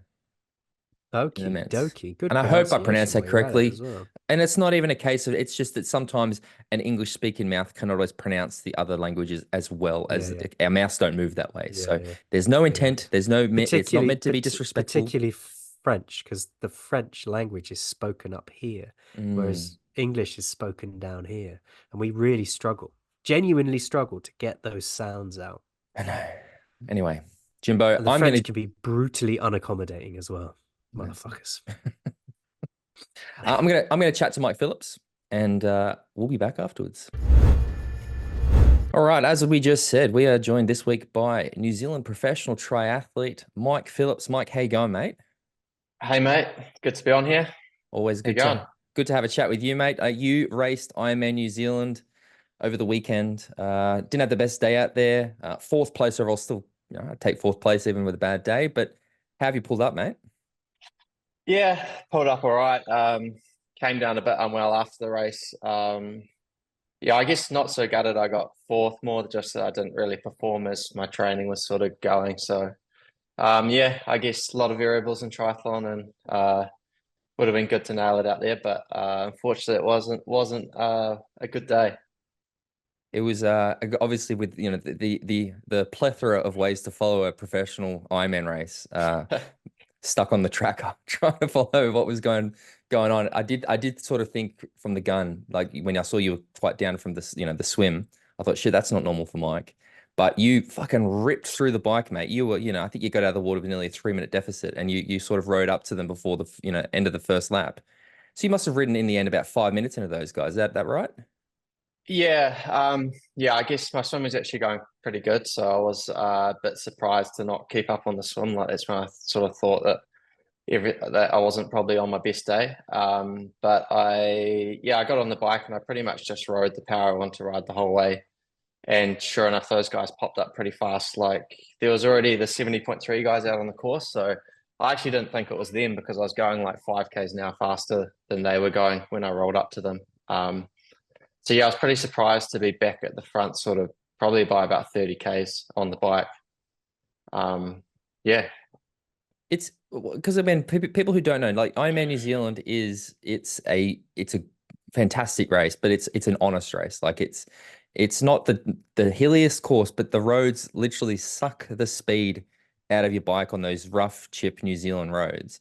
in the Okie men's. dokie. Good And I hope I pronounced pronunciation that while you're at it correctly. as well. And it's not even a case of, it's just that sometimes an English speaking mouth cannot always pronounce the other languages as well Yeah, as yeah. our mouths don't move that way. Yeah, So yeah. there's no Yeah. intent. It's not meant to be disrespectful. Particularly French, because the French language is spoken up here, Mm, whereas English is spoken down here, and we really struggle, genuinely struggle to get those sounds out. I know. Anyway, Jimbo, And the French can be brutally unaccommodating as well, motherfuckers. I'm gonna chat to Mike Phillips, and we'll be back afterwards. All right, as we just said, we are joined this week by New Zealand professional triathlete Mike Phillips. Mike, how you going, mate? Hey mate, good to be on here. Always How you good going? to have a chat with you, mate. You raced Ironman New Zealand over the weekend. Didn't have the best day out there. Fourth place overall, still, I'd take fourth place even with a bad day. But how have you pulled up, mate? Yeah, pulled up all right. Came down a bit unwell after the race. Yeah, I guess not so gutted. I got fourth, more just that I didn't really perform as my training was sort of going. So, yeah, I guess a lot of variables in triathlon, and would have been good to nail it out there. But unfortunately, it wasn't a good day. It was obviously with the plethora of ways to follow a professional Ironman race. Stuck on the tracker trying to follow what was going on. I did sort of think from the gun, like when I saw you were quite down from the swim, I thought, shit, that's not normal for Mike. But you fucking ripped through the bike, mate. You were, I think you got out of the water with nearly a 3-minute deficit, and you sort of rode up to them before the end of the first lap. So you must have ridden in the end about 5 minutes into those guys. Is that right? Yeah, yeah, I guess my swim was actually going pretty good, so I was a bit surprised to not keep up on the swim. Like that's when I sort of thought that that I wasn't probably on my best day. But I got on the bike and I pretty much just rode the power I wanted to ride the whole way. And sure enough, those guys popped up pretty fast. Like there was already the 70.3 guys out on the course, so I actually didn't think it was them because I was going like 5Ks an hour faster than they were going when I rolled up to them. So yeah, I was pretty surprised to be back at the front, sort of probably by about 30Ks on the bike. Yeah. It's because I mean people who don't know, like Ironman New Zealand it's a fantastic race, but it's an honest race. Like it's not the hilliest course, but the roads literally suck the speed out of your bike on those rough chip New Zealand roads.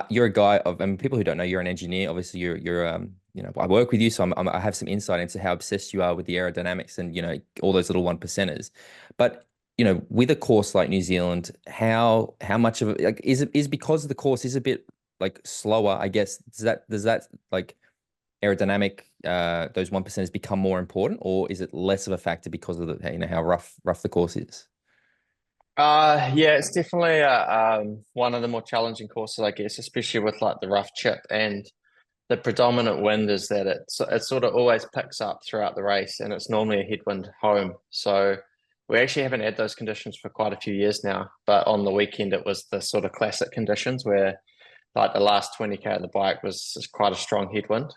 You're a guy of, I mean, people who don't know, you're an engineer. Obviously, you're you know, I work with you, so I have some insight into how obsessed you are with the aerodynamics and, you know, all those little one percenters. But you know, with a course like New Zealand, how much of it, like, is because the course is a bit like slower, I guess, does that like aerodynamic those 1%ers become more important, or is it less of a factor because of the, you know, how rough the course is? Yeah, it's definitely one of the more challenging courses, I guess, especially with like the rough chip, and the predominant wind is that it sort of always picks up throughout the race, and it's normally a headwind home. So we actually haven't had those conditions for quite a few years now, but on the weekend it was the sort of classic conditions where like the last 20K of the bike was quite a strong headwind.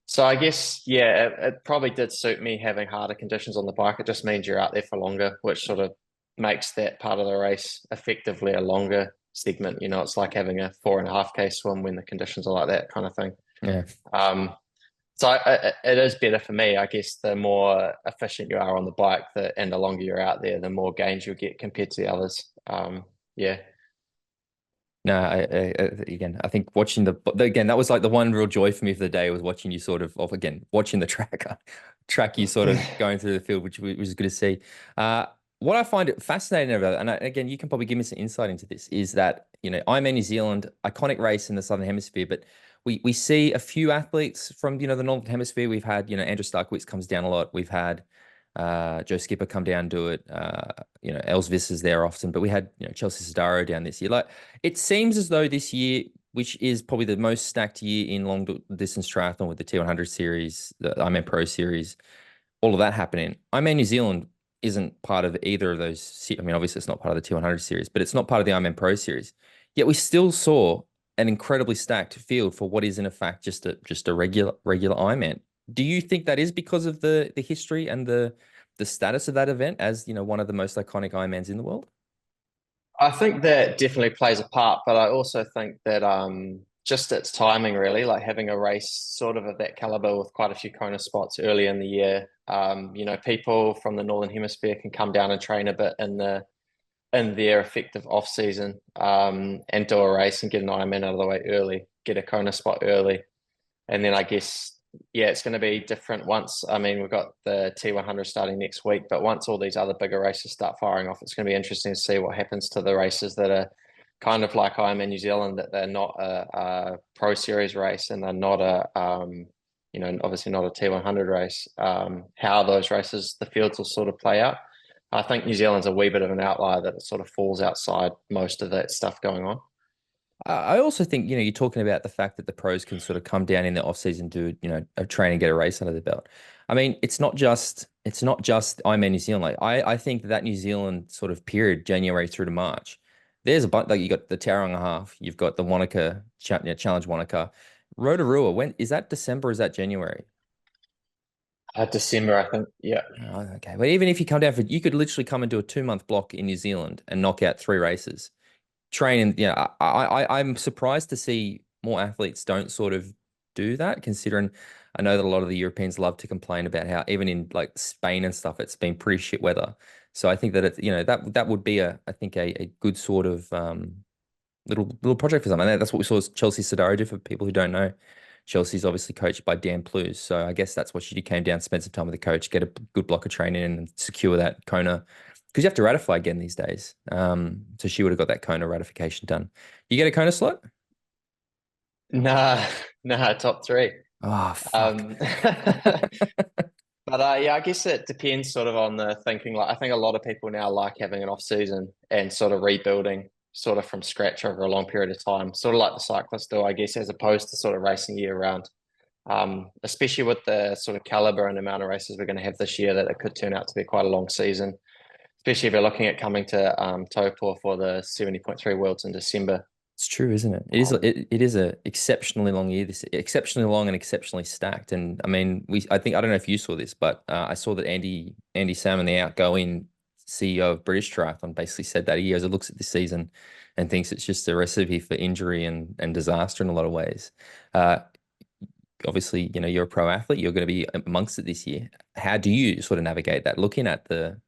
So I guess, yeah, it probably did suit me having harder conditions on the bike. It just means you're out there for longer, which sort of makes that part of the race effectively a longer segment. You know, it's like having a 4.5K swim when the conditions are like that kind of thing. Yeah. So it is better for me, I guess. The more efficient you are on the bike, and the longer you're out there, the more gains you'll get compared to the others. Yeah. No, again, I think watching again, that was like the one real joy for me for the day was watching you sort of again, watching the track you sort of going through the field, which was good to see. What I find it fascinating about it, and again, you can probably give me some insight into this, is that, you know, Ironman New Zealand, iconic race in the Southern Hemisphere, but we see a few athletes from, you know, the Northern Hemisphere. We've had, you know, Andrew Starkowitz comes down a lot. We've had Joe Skipper come down and do it. You know, Elsvis is there often, but we had, you know, Chelsea Sodaro down this year. Like, it seems as though this year, which is probably the most stacked year in long distance triathlon with the T100 series, the Ironman Pro series, all of that happening. Ironman New Zealand isn't part of either of those. I mean, obviously it's not part of the T100 series, but it's not part of the Ironman Pro series. Yet we still saw an incredibly stacked field for what is in effect just a regular Ironman. Do you think that is because of the history and the status of that event as, you know, one of the most iconic Ironmans in the world? I think that definitely plays a part, but I also think that just its timing really, like having a race sort of that caliber with quite a few Kona spots early in the year. You know, people from the Northern Hemisphere can come down and train a bit in their effective off season, and do a race and get an Ironman out of the way early, get a Kona spot early. And then I guess, yeah, it's going to be different once. I mean, we've got the T100 starting next week, but once all these other bigger races start firing off, it's going to be interesting to see what happens to the races that are kind of like Ironman New Zealand, that they're not a Pro Series race and they're not you know, obviously not a T100 race. How those races, the fields will sort of play out. I think New Zealand's a wee bit of an outlier that it sort of falls outside most of that stuff going on. I also think, you know, you're talking about the fact that the pros can sort of come down in the off season, do, you know, a train and get a race under the belt. I mean, it's not just Ironman New Zealand. Like, I think that New Zealand sort of period, January through to March, there's a bunch, like, you got the Tauranga half, you've got the Wanaka Challenge Wanaka, Rotorua. When is that? December? Or is that January? December, I think. Yeah. Oh, okay. But even if you come down for, you could literally come and do a 2 month block in New Zealand and knock out 3 races. Train, and, you know, I'm surprised to see more athletes don't sort of do that, considering I know that a lot of the Europeans love to complain about how even in like Spain and stuff, it's been pretty shit weather. So I think that it's, you know, that would be I think a good sort of little project for something. That's what we saw Chelsea Sodaro do. For people who don't know, Chelsea's obviously coached by Dan Plews. So I guess that's what she did. Came down, spent some time with the coach, get a good block of training and secure that Kona, because you have to ratify again these days. So she would have got that Kona ratification done. You get a Kona slot? Nah, nah, top three. Oh, fuck. But yeah, I guess it depends sort of on the thinking. Like, I think a lot of people now like having an off season and sort of rebuilding sort of from scratch over a long period of time, sort of like the cyclists do, I guess, as opposed to sort of racing year round. Especially with the sort of caliber and amount of races we're going to have this year, that it could turn out to be quite a long season, especially if you're looking at coming to Taupo for the 70.3 Worlds in December. It's true, isn't it? It is a exceptionally long year. This exceptionally long and exceptionally stacked. And I mean, I don't know if you saw this, but I saw that Andy Salmon, the outgoing CEO of British Triathlon, basically said that he goes, looks at this season and thinks it's just a recipe for injury and disaster in a lot of ways. Obviously, you're a pro athlete, you're going to be amongst it this year. How do you sort of navigate that? Looking at the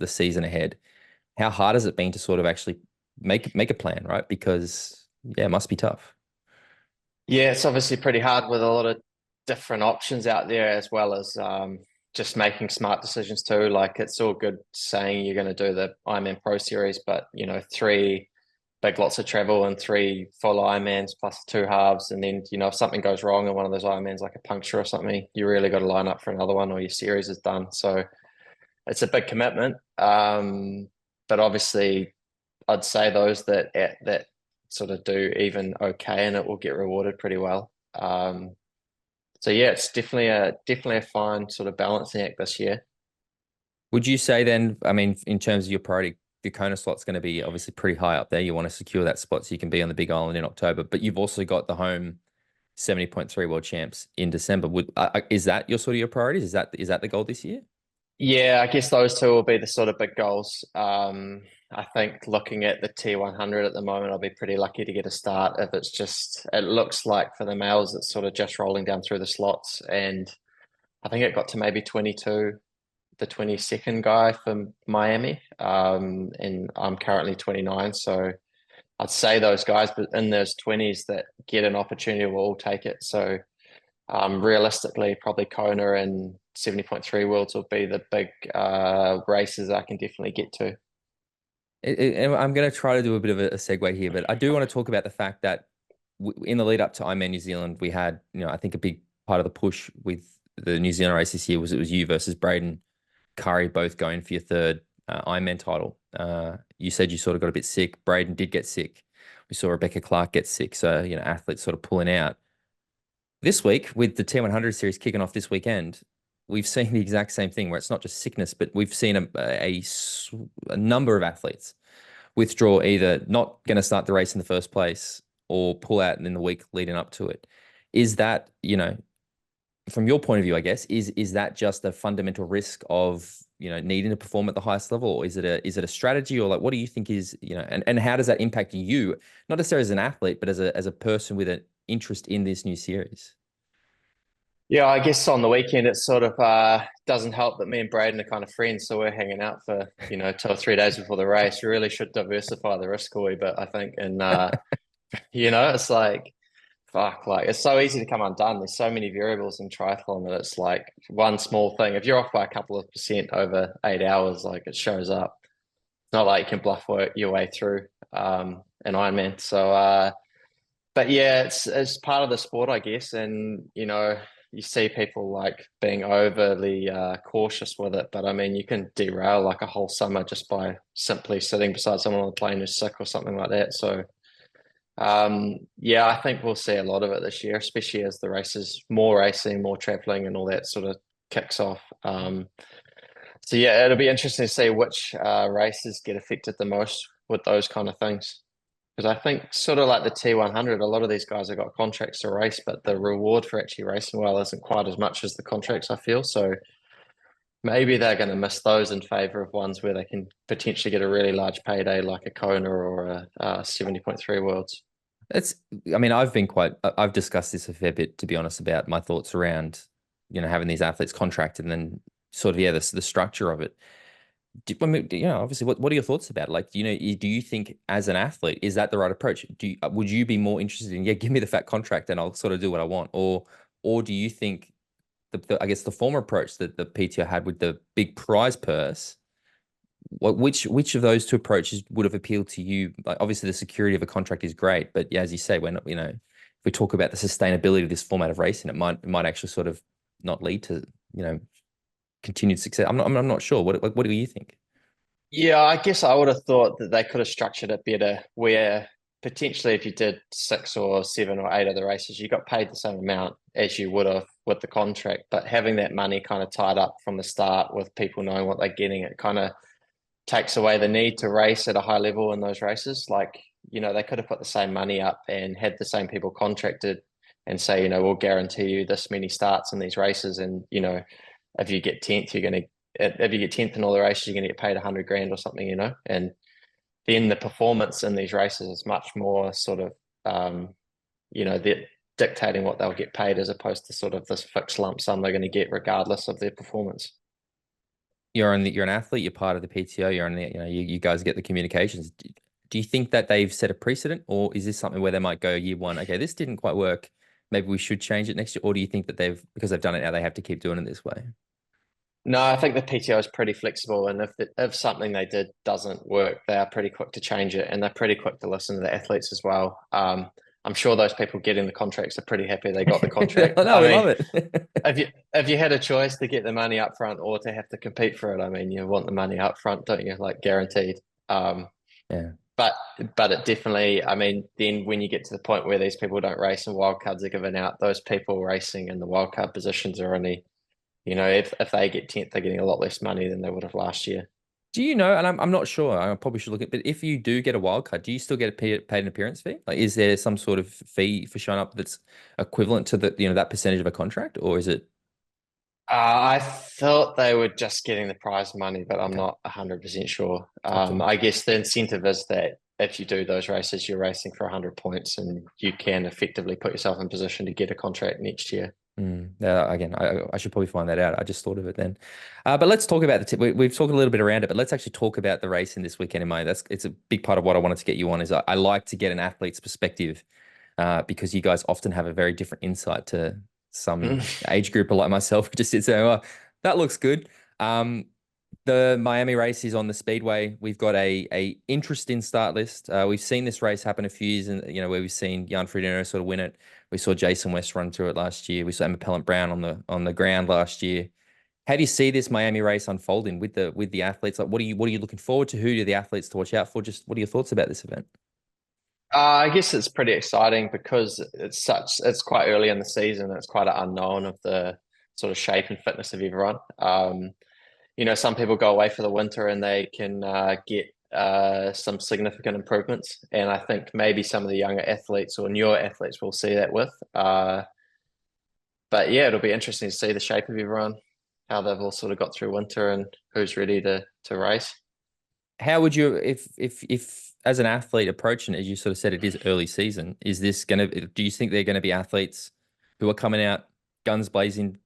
season ahead, how hard has it been to sort of actually make a plan, right? Because yeah, it must be tough. Yeah, it's obviously pretty hard with a lot of different options out there, as well as just making smart decisions too. Like, it's all good saying you're going to do the Ironman Pro Series, but 3 big lots of travel and 3 full Ironmans plus 2 halves, and then if something goes wrong in one of those Ironmans, like a puncture or something, you really got to line up for another one, or your series is done. So it's a big commitment. But obviously, I'd say those that sort of do even okay, and it will get rewarded pretty well. So yeah, it's definitely a fine sort of balancing act this year. Would you say then, I mean, in terms of your priority, the Kona slot's going to be obviously pretty high up there. You want to secure that spot so you can be on the Big Island in October, but you've also got the home 70.3 world champs in December. Is that your priorities? Is that the goal this year? Yeah, I guess those 2 will be the sort of big goals. I think looking at the T100 at the moment, I'll be pretty lucky to get a start. If it looks like for the males, it's sort of just rolling down through the slots. And I think it got to maybe 22, the 22nd guy from Miami. And I'm currently 29. So I'd say those guys, but in those 20s that get an opportunity will all take it. So realistically, probably Kona and 70.3 Worlds will be the big races I can definitely get to. And I'm going to try to do a bit of a segue here, but I do want to talk about the fact that in the lead up to Ironman New Zealand, we had, I think a big part of the push with the New Zealand race this year was you versus Braden Curry both going for your 3rd Ironman title. You said you sort of got a bit sick. Braden did get sick. We saw Rebecca Clark get sick. So, athletes sort of pulling out. This week, with the T100 series kicking off this weekend, we've seen the exact same thing where it's not just sickness, but we've seen a number of athletes withdraw, either not going to start the race in the first place or pull out in the week leading up to it. Is that, from your point of view, I guess, is that just a fundamental risk of, needing to perform at the highest level? Or is it a strategy, or like, what do you think is, and how does that impact you, not necessarily as an athlete, but as a person with an interest in this new series? Yeah, I guess on the weekend it sort of doesn't help that me and Braden are kind of friends, so we're hanging out for 2 or 3 days before the race. We really should diversify the risk a wee bit, I think, and it's like, fuck, like, it's so easy to come undone. There's so many variables in triathlon that it's like one small thing. If you're off by a couple of % over 8 hours, like, it shows up. It's not like you can bluff work your way through an Ironman. So, but yeah, it's part of the sport, I guess, and you see people like being overly cautious with it, but I mean, you can derail like a whole summer just by simply sitting beside someone on the plane who's sick or something like that. So yeah, I think we'll see a lot of it this year, especially as the races, more racing, more traveling, and all that sort of kicks off. So yeah, it'll be interesting to see which races get affected the most with those kind of things. Because I think sort of like the T100, a lot of these guys have got contracts to race, but the reward for actually racing well isn't quite as much as the contracts, I feel. So maybe they're going to miss those in favor of ones where they can potentially get a really large payday, like a Kona or a 70.3 Worlds. I've discussed this a fair bit, to be honest, about my thoughts around, having these athletes contracted and then sort of, yeah, the structure of it. Obviously, what are your thoughts about it? Like, do you think as an athlete, is that the right approach? Would you be more interested in, yeah, give me the fat contract and I'll sort of do what I want? Or do you think I guess the former approach that the PTO had with the big prize purse, which of those 2 approaches would have appealed to you? Like, obviously the security of a contract is great, but yeah, as you say, when, if we talk about the sustainability of this format of racing, it might actually sort of not lead to, continued success. I'm not sure. What do you think? Yeah, I guess I would have thought that they could have structured it better, where potentially if you did 6 or 7 or 8 of the races, you got paid the same amount as you would have with the contract. But having that money kind of tied up from the start with people knowing what they're getting, it kind of takes away the need to race at a high level in those races. Like, they could have put the same money up and had the same people contracted and say, we'll guarantee you this many starts in these races. And, if you get 10th, you're going to if you get 10th in all the races, you're going to get paid 100 grand or something, you know. And then the performance in these races is much more sort of, you know, they're dictating what they'll get paid as opposed to sort of this fixed lump sum they're going to get regardless of their performance. You're an athlete, you're part of the PTO, you're on the, you know, you guys get the communications. Do you think that they've set a precedent, or is this something where they might go year one, okay, this didn't quite work, maybe we should change it next year? Or do you think that because they've done it now, they have to keep doing it this way? No, I think the PTO is pretty flexible, and if something they did doesn't work, they are pretty quick to change it, and they're pretty quick to listen to the athletes as well. I'm sure those people getting the contracts are pretty happy they got the contract. No, we love it. If you had a choice to get the money up front or to have to compete for it, I mean, you want the money up front, don't you? Like guaranteed. Yeah. But it definitely, I mean, then when you get to the point where these people don't race and wildcards are given out, those people racing in the wildcard positions are only, you know, if they get 10th, they're getting a lot less money than they would have last year. Do you know, and I'm not sure, I probably should look at, but if you do get a wild card, do you still get paid an appearance fee? Like, is there some sort of fee for showing up that's equivalent to the, you know, that percentage of a contract, or is it? I thought they were just getting the prize money, but I'm Okay. not 100% sure. Gotcha. I guess the incentive is that if you do those races, you're racing for 100 points and you can effectively put yourself in position to get a contract next year. Again, I should probably find that out. I just thought of it then. But let's talk about we've talked a little bit around it, but let's actually talk about the race in this weekend in May. It's a big part of what I wanted to get you on. Is I like to get an athlete's perspective, because you guys often have a very different insight to some age grouper like myself who just sits there, oh, that looks good. The Miami race is on the Speedway. We've got a interesting start list. We've seen this race happen a few years, and you know, where we've seen Jan Frodeno sort of win it. We saw Jason West run through it last year. We saw Emma Pellant-Brown on the ground last year. How do you see this Miami race unfolding with the athletes? Like, what are you looking forward to? Who are the athletes to watch out for? Just what are your thoughts about this event? I guess it's pretty exciting because it's quite early in the season. It's quite an unknown of the sort of shape and fitness of everyone. You know, some people go away for the winter and they can get some significant improvements. And I think maybe some of the younger athletes or newer athletes will see that with. But yeah, it'll be interesting to see the shape of everyone, how they've all sort of got through winter and who's ready to race. How would you, if as an athlete approaching it, as you sort of said, it is early season, do you think they're going to be athletes who are coming out guns blazing,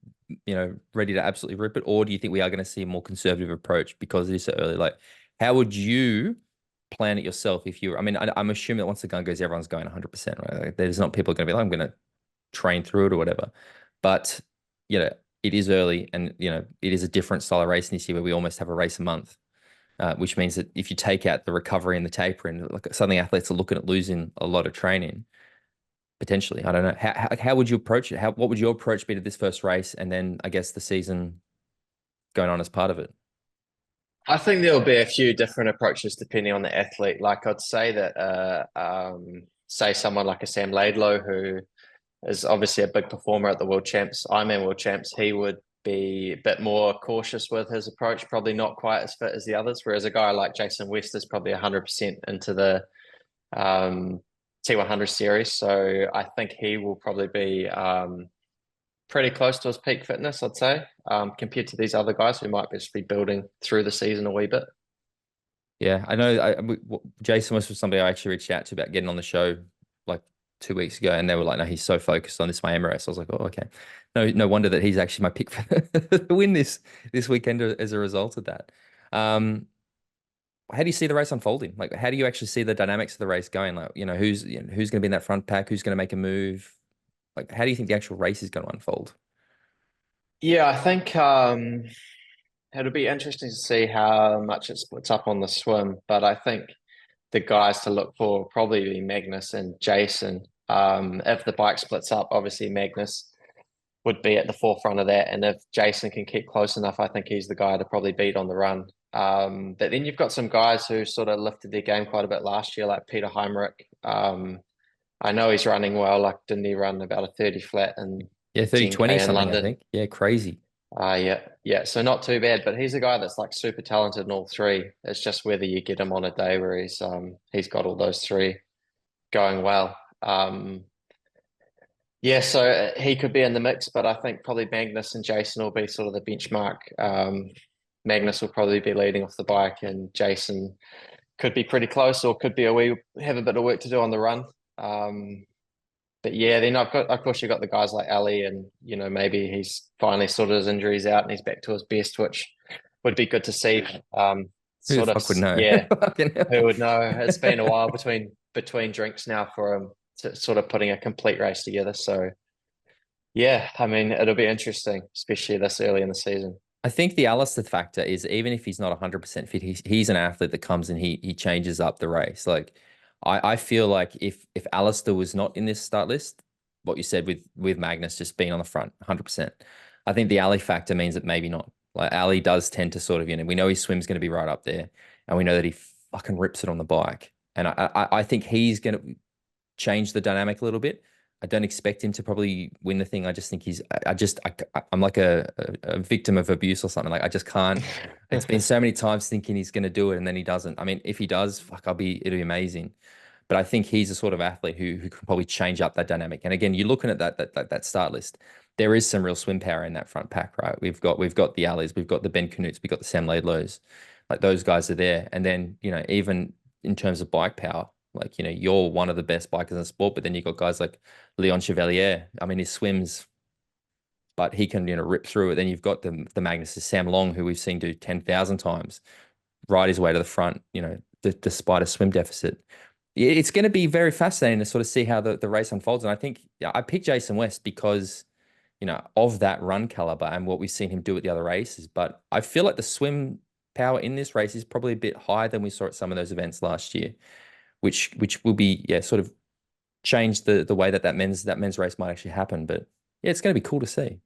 you know, ready to absolutely rip it? Or do you think we are going to see a more conservative approach because it is so early? Like, how would you plan it yourself if you were, I mean, I'm assuming that once the gun goes, everyone's going 100%, right? Like, there's not people going to be like, I'm going to train through it or whatever. But, you know, it is early, and, you know, it is a different style of racing this year where we almost have a race a month. Which means that if you take out the recovery and the tapering, like, suddenly athletes are looking at losing a lot of training potentially. I don't know. How would you approach it? What would your approach be to this first race, and then I guess the season going on as part of it? I think there'll be a few different approaches depending on the athlete. Like I'd say that, say someone like a Sam Laidlow, who is obviously a big performer at the World Champs, Ironman World Champs, he would be a bit more cautious with his approach, probably not quite as fit as the others. Whereas a guy like Jason West is probably 100% into the T100 series. So I think he will probably be pretty close to his peak fitness, I'd say, compared to these other guys who might just be building through the season a wee bit. Yeah, I know. Jason was somebody I actually reached out to about getting on the show like 2 weeks ago, and they were like, "No, he's so focused on this Miami race." I was like, "Oh, okay." No wonder that he's actually my pick for the win this weekend as a result of that. How do you see the race unfolding? Like, how do you actually see the dynamics of the race going? Like, you know, who's going to be in that front pack? Who's going to make a move? Like, how do you think the actual race is going to unfold? Yeah, I think it'll be interesting to see how much it splits up on the swim, but I think the guys to look for will probably be Magnus and Jason. If the bike splits up, obviously Magnus would be at the forefront of that, and if Jason can keep close enough, I think he's the guy to probably beat on the run. But then you've got some guys who sort of lifted their game quite a bit last year, like Peter Heimrich. I know he's running well. Like, didn't he run about a 30 flat and Yeah, 30-20 in something, London? I think. Yeah, crazy. Yeah. So not too bad, but he's a guy that's like super talented in all three. It's just whether you get him on a day where he's got all those three going well. Yeah, so he could be in the mix, but I think probably Magnus and Jason will be sort of the benchmark Magnus will probably be leading off the bike, and Jason could be pretty close, or could be have a bit of work to do on the run. But yeah, then of course, you've got the guys like Ali, and maybe he's finally sorted his injuries out and he's back to his best, which would be good to see. Who the fuck would know? Yeah, who would know? It's been a while between drinks now for him to sort of putting a complete race together. So yeah, I mean, it'll be interesting, especially this early in the season. I think the Alistair factor is, even if he's not 100% fit, he's an athlete that comes and he changes up the race. Like, I feel like if Alistair was not in this start list, what you said with Magnus just being on the front 100%, I think the Ali factor means that maybe not. Like, Ali does tend to sort of, we know his swim's going to be right up there, and we know that he fucking rips it on the bike. And I think he's going to change the dynamic a little bit. I don't expect him to probably win the thing. I just think I'm like a victim of abuse or something. Like, I just can't. It's been so many times thinking he's going to do it and then he doesn't. I mean, if he does, fuck, it'll be amazing. But I think he's a sort of athlete who can probably change up that dynamic. And again, you're looking at that start list. There is some real swim power in that front pack, right? We've got the Allies, we've got the Ben Knuts, we've got the Sam Laidlows. Like, those guys are there. And then, even in terms of bike power, like, you're one of the best bikers in the sport, but then you've got guys like Leon Chevalier. I mean, he swims, but he can, rip through it. Then you've got the Magnus, Sam Long, who we've seen do 10,000 times, ride his way to the front, despite a swim deficit. It's going to be very fascinating to sort of see how the race unfolds. And I think I picked Jason West because, of that run caliber and what we've seen him do at the other races. But I feel like the swim power in this race is probably a bit higher than we saw at some of those events last year, which will be, sort of change the way that men's race might actually happen. But yeah, it's going to be cool to see.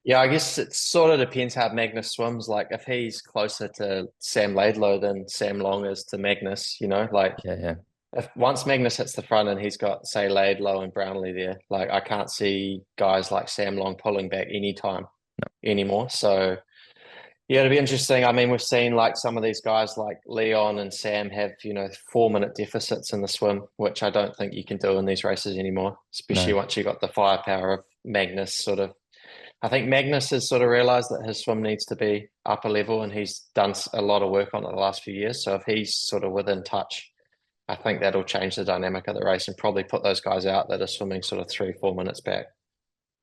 Yeah, I guess it sort of depends how Magnus swims. Like, if he's closer to Sam Laidlow than Sam Long is to Magnus, like Yeah. if once Magnus hits the front and he's got, say, Laidlow and Brownlee there, like, I can't see guys like Sam Long pulling back anytime anymore. So yeah, it'll be interesting. I mean, we've seen like some of these guys like Leon and Sam have, 4-minute deficits in the swim, which I don't think you can do in these races anymore, especially once you got the firepower of Magnus sort of. I think Magnus has sort of realized that his swim needs to be up a level, and he's done a lot of work on it the last few years. So if he's sort of within touch, I think that'll change the dynamic of the race and probably put those guys out that are swimming sort of 3-4 minutes back.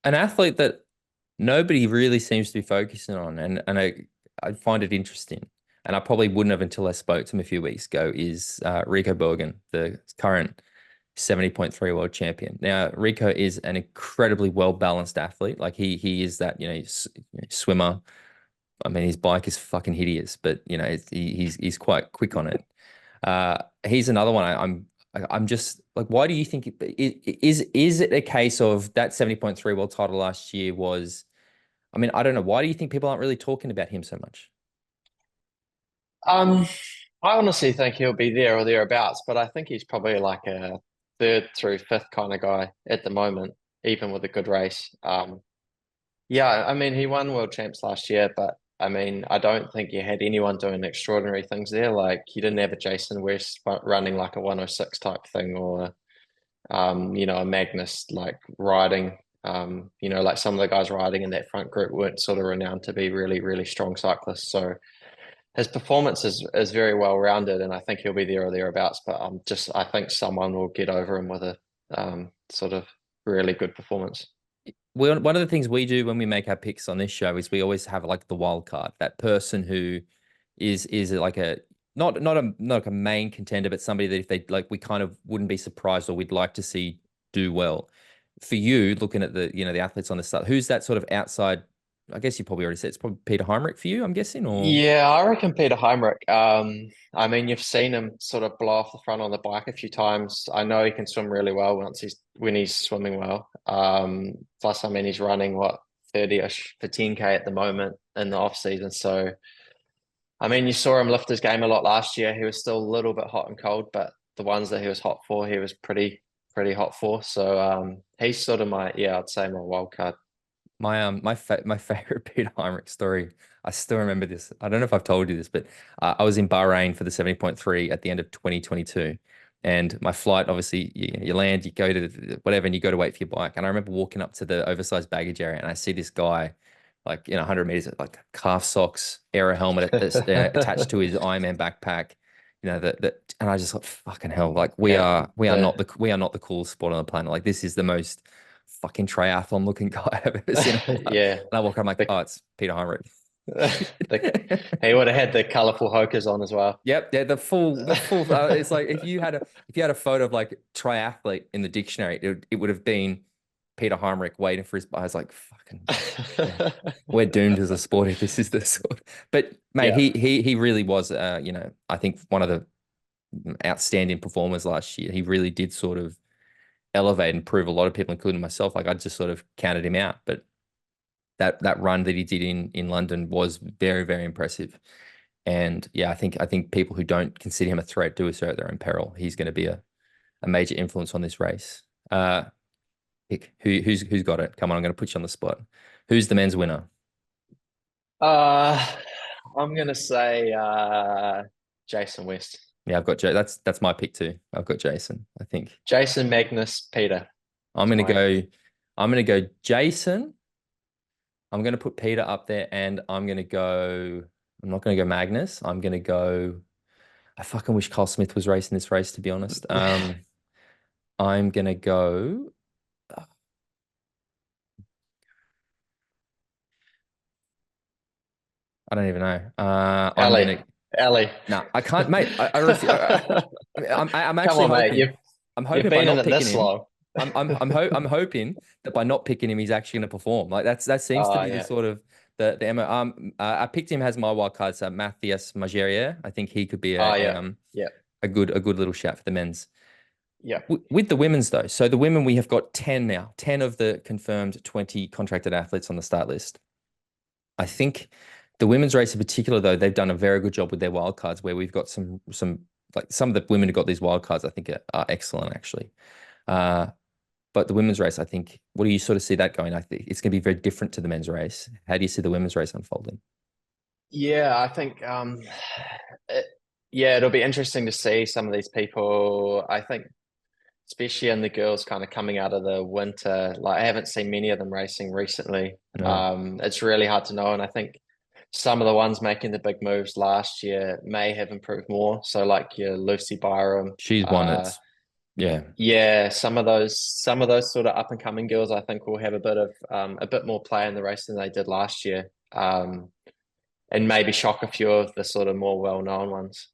An athlete that nobody really seems to be focusing on, and I find it interesting, and I probably wouldn't have until I spoke to him a few weeks ago, is Rico Bergen, the current 70.3 world champion. Now, Rico is an incredibly well-balanced athlete. Like, he is that, swimmer. I mean, his bike is fucking hideous, but, he's quite quick on it. He's another one. I'm just like, why do you think is it a case of that 70.3 world title last year was, I mean, I don't know. Why do you think people aren't really talking about him so much? I honestly think he'll be there or thereabouts, but I think he's probably like a 3rd through 5th kind of guy at the moment, even with a good race. Yeah, I mean, he won world champs last year, but I mean, I don't think you had anyone doing extraordinary things there. Like, you didn't have a Jason West running like a 106 type thing, or a Magnus like riding. Like some of the guys riding in that front group weren't sort of renowned to be really, really strong cyclists. So his performance is very well rounded, and I think he'll be there or thereabouts. But I think someone will get over him with a sort of really good performance. Well, one of the things we do when we make our picks on this show is we always have like the wild card, that person who is like a not like a main contender, but somebody that if they like, we kind of wouldn't be surprised or we'd like to see do well. For you, looking at the the athletes on the start, who's that sort of outside? I guess you probably already said it's probably Peter Heinrich for you, I'm guessing, or yeah, I reckon Peter Heinrich. I mean, you've seen him sort of blow off the front on the bike a few times. I know he can swim really well when he's swimming well. Plus, I mean, he's running 30-ish for 10K at the moment in the off season. So, I mean, you saw him lift his game a lot last year. He was still a little bit hot and cold, but the ones that he was hot for, he was pretty hot for. So, he's sort of I'd say my wild card. My favorite Peter Heinrich story. I still remember this. I don't know if I've told you this, but I was in Bahrain for the 70.3 at the end of 2022, and my flight, obviously, you land, you go to whatever, and you go to wait for your bike. And I remember walking up to the oversized baggage area, and I see this guy like 100 meters, like calf socks, aero helmet attached to his Ironman backpack. And I just thought, fucking hell, like we are not the coolest sport on the planet. Like this is the most fucking triathlon looking guy I've ever seen. Yeah. And I walk, I'm like, oh, it's Peter Heinrich. He would have had the colorful hokers on as well. Yep, yeah, the full. It's like if you had a photo of like triathlete in the dictionary, it would have been Peter Heinrich waiting for his. I was like, fucking, yeah, we're doomed as a sport if this is the sort. But mate, he really was. I think one of the outstanding performers last year. He really did sort of elevate and prove a lot of people, including myself. Like I just sort of counted him out, but that run that he did in London was very, very impressive. And yeah, I think people who don't consider him a threat do so at their own peril. He's going to be a major influence on this race. Pick who's got it? Come on, I'm going to put you on the spot. Who's the men's winner? I'm going to say Jason West. Yeah, I've got Joe. That's my pick too. I've got Jason. I think Jason, Magnus, Peter. I'm going to go Jason. I'm going to put Peter up there, and I'm not going to go Magnus. I'm going to go. I fucking wish Carl Smith was racing this race, to be honest. I'm going to go. I don't even know. Ellie. No, I can't, mate. I refuse. I'm actually hoping. Mate, I'm hoping by not picking him. I'm hoping that by not picking him, he's actually going to perform. Like that seems to be the sort of the MO. I picked him as my wild card. So Matthias Magerier. I think he could be a good little shout for the men's. Yeah. With the women's though, so the women, we have got 10 now. 10 of the confirmed 20 contracted athletes on the start list. I think the women's race in particular, though, they've done a very good job with their wild cards, where we've got some like some of the women who got these wild cards, I think are excellent actually. But the women's race, I think, what do you sort of see that going? I think it's going to be very different to the men's race. How do you see the women's race unfolding? Yeah, I think it'll be interesting to see some of these people. I think especially in the girls kind of coming out of the winter, like I haven't seen many of them racing recently. No. It's really hard to know. And I think some of the ones making the big moves last year may have improved more. So like your Lucy Byram. She's one that's some of those sort of up and coming girls I think will have a bit more play in the race than they did last year. And maybe shock a few of the sort of more well-known ones.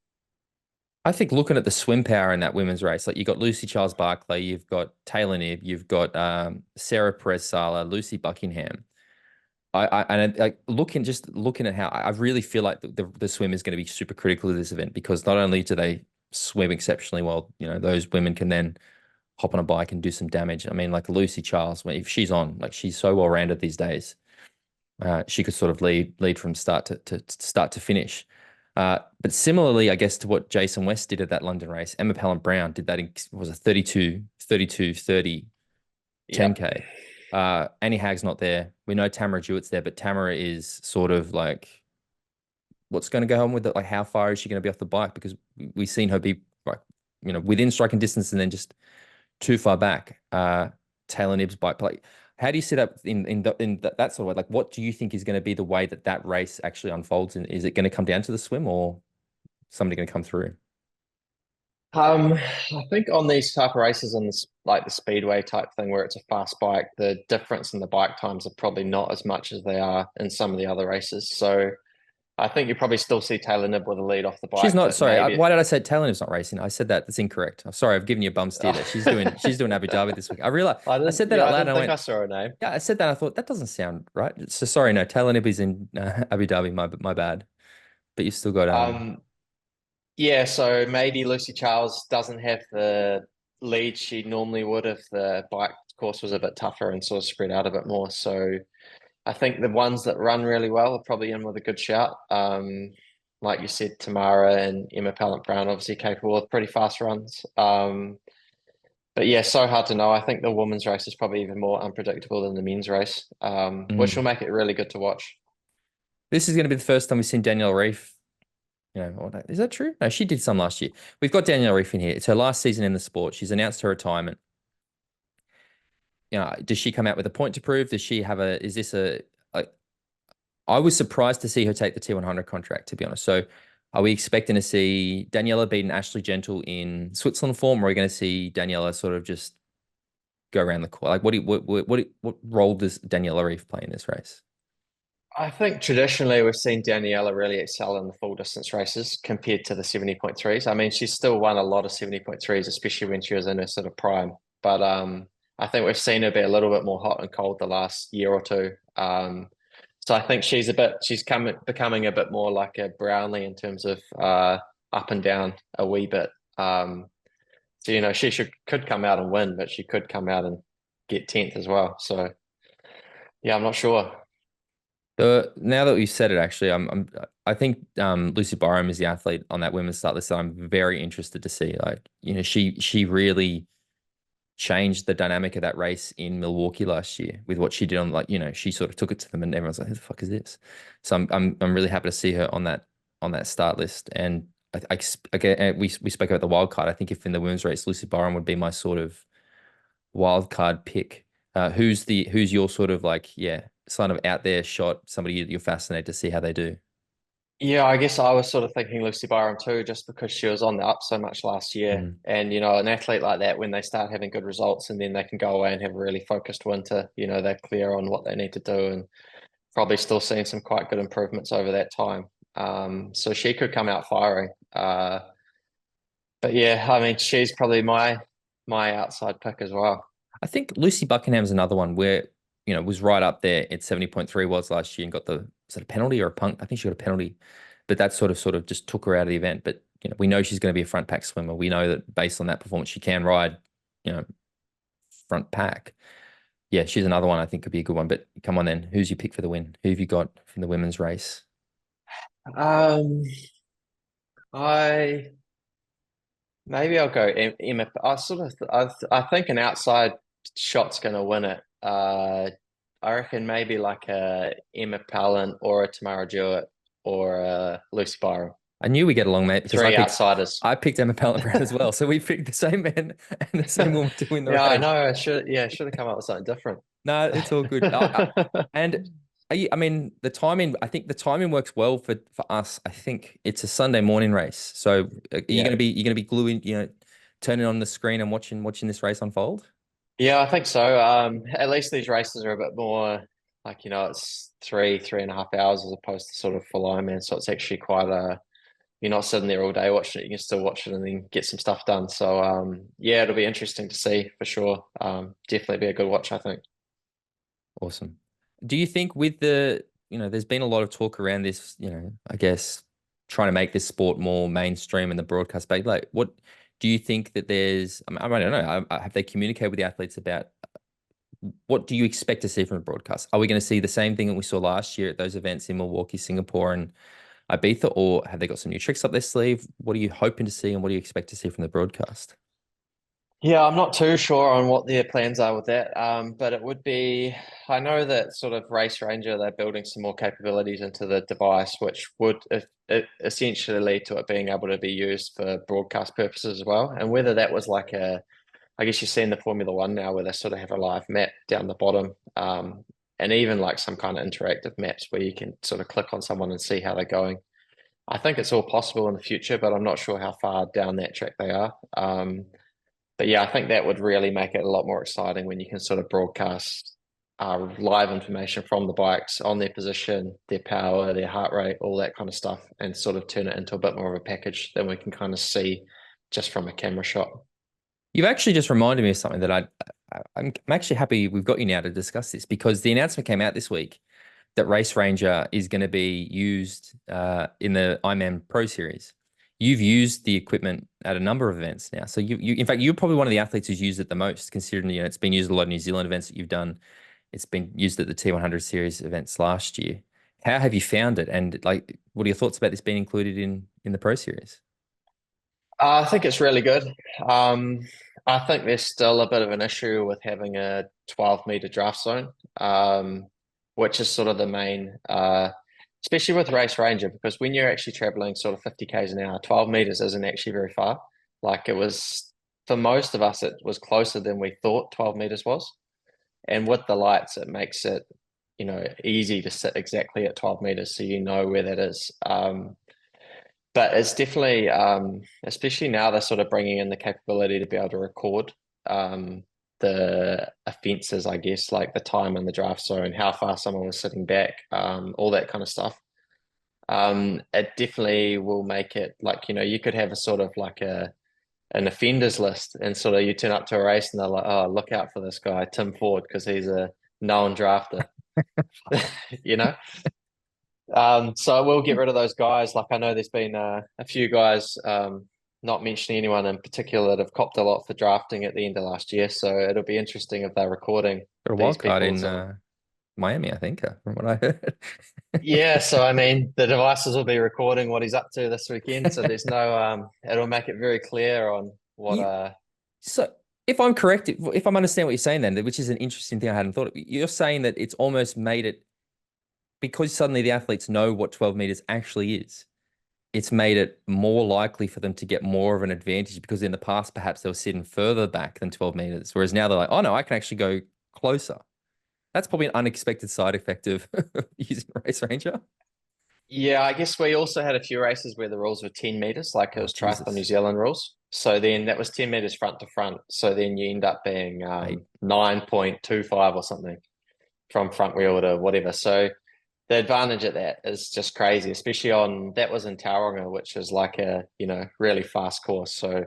I think looking at the swim power in that women's race, like you've got Lucy Charles-Barclay, you've got Taylor Knibb, you've got Sarah Perez-Sala, Lucy Buckingham. Like looking at how I really feel like the swim is going to be super critical to this event, because not only do they swim exceptionally well, those women can then hop on a bike and do some damage. I mean, like Lucy Charles, if she's on, like she's so well rounded these days, she could sort of lead from start to finish. But similarly, I guess, to what Jason West did at that London race, Emma Pallant-Brown did that was a 30, 10K. Annie Hagg's not there. We know Tamara Jewett's there, but Tamara is sort of like, what's going to go on with it? Like, how far is she going to be off the bike? Because we've seen her be like, within striking distance and then just too far back. Taylor Knibb's bike, like, how do you set up in that sort of way? Like, what do you think is going to be the way that race actually unfolds? And is it going to come down to the swim, or somebody going to come through? I think on these type of races, on this like the speedway type thing where it's a fast bike, the difference in the bike times are probably not as much as they are in some of the other races. So I think you probably still see Taylor Knibb with a lead off the bike. She's not. Sorry, why did I say Taylor Knibb's not racing? I said that. That's incorrect. I'm sorry. I've given you a bum steer there. She's doing Abu Dhabi this week. I realized I said that out loud. I saw her name. Yeah, I said that. I thought that doesn't sound right. So sorry. No, Taylor Knibb is in Abu Dhabi. My bad. But you've still got Yeah, so maybe Lucy Charles doesn't have the lead she normally would if the bike course was a bit tougher and sort of spread out a bit more. So I think the ones that run really well are probably in with a good shout. Like you said, Tamara and Emma Pallant-Brown obviously capable of pretty fast runs. But yeah, so hard to know. I think the women's race is probably even more unpredictable than the men's race, which will make it really good to watch. This is going to be the first time we've seen Danielle Reef. Is that true? No, she did some last year. We've got Danielle Reef in here. It's her last season in the sport. She's announced her retirement. Does she come out with a point to prove? Does she have is this a I was surprised to see her take the T100 contract, to be honest. So are we expecting to see Daniela beating Ashley Gentle in Switzerland form, or are we going to see Daniela sort of just go around the court? Like, what role does Daniela Reef play in this race? I think traditionally we've seen Daniela really excel in the full distance races compared to the 70.3s. I mean, she's still won a lot of 70.3s, especially when she was in her sort of prime. But I think we've seen her be a little bit more hot and cold the last year or two. So I think she's becoming a bit more like a Brownlee in terms of up and down a wee bit. So she could come out and win, but she could come out and get 10th as well. So yeah, I'm not sure. Now that we've said it, actually, I think Lucy Byram is the athlete on that women's start list that I'm very interested to see. Like, she really changed the dynamic of that race in Milwaukee last year with what she did on, like, she sort of took it to them and everyone's like, who the fuck is this? So I'm really happy to see her on that start list. And again, we spoke about the wild card. I think if in the women's race, Lucy Byram would be my sort of wild card pick. Who's your sort of like, sign of out there shot, somebody you're fascinated to see how they do? Yeah, I guess I was sort of thinking Lucy Byram too, just because she was on the up so much last year. And, an athlete like that, when they start having good results and then they can go away and have a really focused winter, they're clear on what they need to do and probably still seeing some quite good improvements over that time. So she could come out firing. But yeah, I mean, she's probably my outside pick as well. I think Lucy Buckingham's another one where, was right up there at 70.3 was last year and got the sort of penalty or a punt. I think she got a penalty, but that sort of just took her out of the event. But, we know she's going to be a front pack swimmer. We know that based on that performance, she can ride, front pack. Yeah, she's another one I think could be a good one. But come on then, who's your pick for the win? Who have you got from the women's race? Maybe I'll go Emma. I think an outside shot's going to win it. I reckon maybe like a Emma Pallant or a Tamara Jewett or a Lucy Byram. I knew we get along, mate, because outsiders. I picked Emma Pallant Brown as well. So we picked the same man and the same woman to win the race. I know. I should have come up with something different. No, it's all good. And I mean, I think the timing works well for us. I think it's a Sunday morning race. So are you going to be gluing, turning on the screen and watching this race unfold? Yeah, I think so. At least these races are a bit more like, it's 3.5 hours as opposed to sort of full Ironman. So it's actually quite you're not sitting there all day watching it. You can still watch it and then get some stuff done. So yeah, it'll be interesting to see for sure. Definitely be a good watch, I think. Awesome. Do you think with the, there's been a lot of talk around this, I guess trying to make this sport more mainstream in the broadcast space. Like, what do you think that there's, I don't know, have they communicated with the athletes about what do you expect to see from the broadcast? Are we going to see the same thing that we saw last year at those events in Milwaukee, Singapore, and Ibiza, or have they got some new tricks up their sleeve? What are you hoping to see and what do you expect to see from the broadcast? Yeah, I'm not too sure on what their plans are with that. But it would be, I know that sort of Race Ranger, they're building some more capabilities into the device, which would essentially lead to it being able to be used for broadcast purposes as well. And whether that was like I guess you see in the Formula One now where they sort of have a live map down the bottom, and even like some kind of interactive maps where you can sort of click on someone and see how they're going. I think it's all possible in the future, but I'm not sure how far down that track they are. But yeah, I think that would really make it a lot more exciting when you can sort of broadcast live information from the bikes on their position, their power, their heart rate, all that kind of stuff, and sort of turn it into a bit more of a package than we can kind of see just from a camera shot. You've actually just reminded me of something that I'm actually happy we've got you now to discuss this, because the announcement came out this week that Race Ranger is going to be used in the Ironman Pro Series. You've used the equipment at a number of events now. So in fact, you're probably one of the athletes who's used it the most, considering, it's been used at a lot of New Zealand events that you've done. It's been used at the T100 series events last year. How have you found it? And like, what are your thoughts about this being included in the Pro Series? I think it's really good. I think there's still a bit of an issue with having a 12-meter draft zone, which is sort of the main, especially with Race Ranger, because when you're actually traveling sort of 50 k's an hour, 12 meters isn't actually very far. Like, it was, for most of us, it was closer than we thought 12 meters was. And with the lights, it makes it, you know, easy to sit exactly at 12 meters, so you know where that is. But it's definitely, especially now they're sort of bringing in the capability to be able to record the offences, I guess, like the time in the draft zone, how far someone was sitting back, all that kind of stuff. It definitely will make it like, you know, you could have a sort of like an offenders list, and sort of you turn up to a race and they're like, oh, look out for this guy, Tim Ford, because he's a known drafter, you know? So we'll get rid of those guys. Like I know there's been a few guys, not mentioning anyone in particular, that have copped a lot for drafting at the end of last year. So it'll be interesting if they're recording Got a these wild card people's, in Miami, I think, from what I heard. yeah, so I mean the devices will be recording what he's up to this weekend. So there's no it'll make it very clear on what You, so if I'm correct, if I'm understanding what you're saying then, which is an interesting thing I hadn't thought of, you're saying that it's almost made it, because suddenly the athletes know what 12 meters actually is, it's made it more likely for them to get more of an advantage, because in the past, perhaps they were sitting further back than 12 meters. Whereas now they're like, oh no, I can actually go closer. That's probably an unexpected side effect of using Race Ranger. Yeah, I guess we also had a few races where the rules were 10 meters, like it Oh, was Triathlon New Jesus. Zealand rules. So then that was 10 meters front to front. So then you end up being Mate. 9.25 or something from front wheel to whatever. So the advantage of that is just crazy, especially on that was in Tauranga, which is like a, you know, really fast course. So,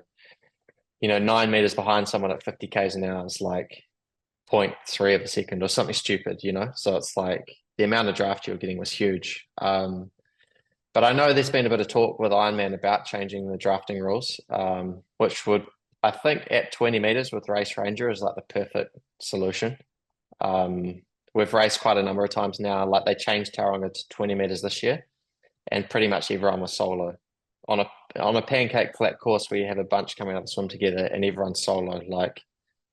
you know, 9 meters behind someone at 50 k's an hour is like 0.3 of a second or something stupid, you know? So it's like the amount of draft you were getting was huge. But I know there's been a bit of talk with Ironman about changing the drafting rules, which would, I think, at 20 meters with Race Ranger is like the perfect solution. We've raced quite a number of times now. Like they changed Tauranga to 20 meters this year, and pretty much everyone was solo on a pancake flat course where you have a bunch coming up to swim together and everyone's solo. Like